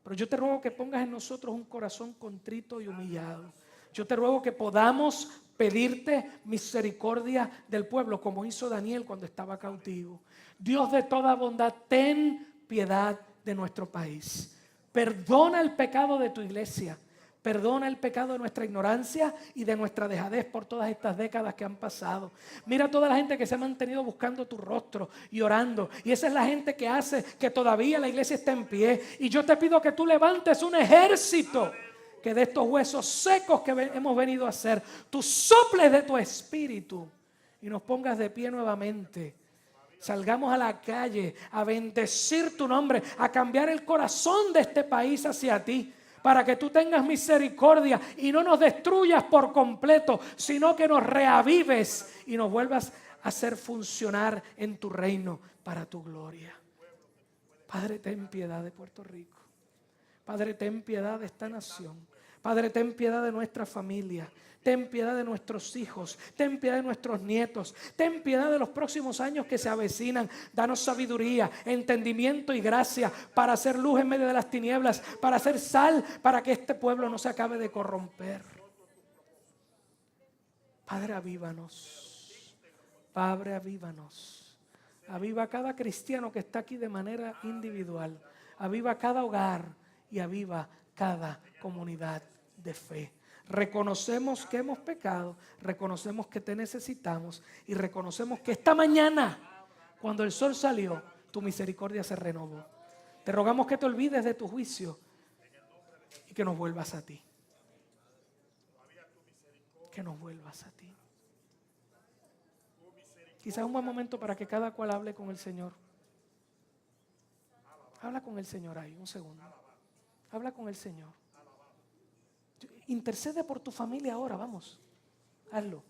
Pero yo te ruego que pongas en nosotros un corazón contrito y humillado. Yo te ruego que podamos pedirte misericordia del pueblo, como hizo Daniel cuando estaba cautivo. Dios de toda bondad, ten piedad de nuestro país. Perdona el pecado de tu iglesia. Perdona el pecado de nuestra ignorancia y de nuestra dejadez por todas estas décadas que han pasado. Mira a toda la gente que se ha mantenido buscando tu rostro y orando. Y esa es la gente que hace que todavía la iglesia esté en pie. Y yo te pido que tú levantes un ejército, que de estos huesos secos que hemos venido a hacer, tú soples de tu espíritu y nos pongas de pie nuevamente. Salgamos a la calle a bendecir tu nombre, a cambiar el corazón de este país hacia ti, para que tú tengas misericordia y no nos destruyas por completo, sino que nos reavives y nos vuelvas a hacer funcionar en tu reino para tu gloria. Padre, ten piedad de Puerto Rico. Padre, ten piedad de esta nación. Padre, ten piedad de nuestra familia. Ten piedad de nuestros hijos. Ten piedad de nuestros nietos. Ten piedad de los próximos años que se avecinan. Danos sabiduría, entendimiento y gracia para hacer luz en medio de las tinieblas, para hacer sal, para que este pueblo no se acabe de corromper. Padre, avívanos. Padre, avívanos. Aviva a cada cristiano que está aquí de manera individual. Aviva a cada hogar y aviva cada comunidad de fe. Reconocemos que hemos pecado, reconocemos que te necesitamos y reconocemos que esta mañana, cuando el sol salió, tu misericordia se renovó. Te rogamos que te olvides de tu juicio y que nos vuelvas a ti. Que nos vuelvas a ti. Quizás es un buen momento para que cada cual hable con el Señor. Habla con el Señor ahí, un segundo. Habla con el Señor. Intercede por tu familia ahora, vamos. Hazlo.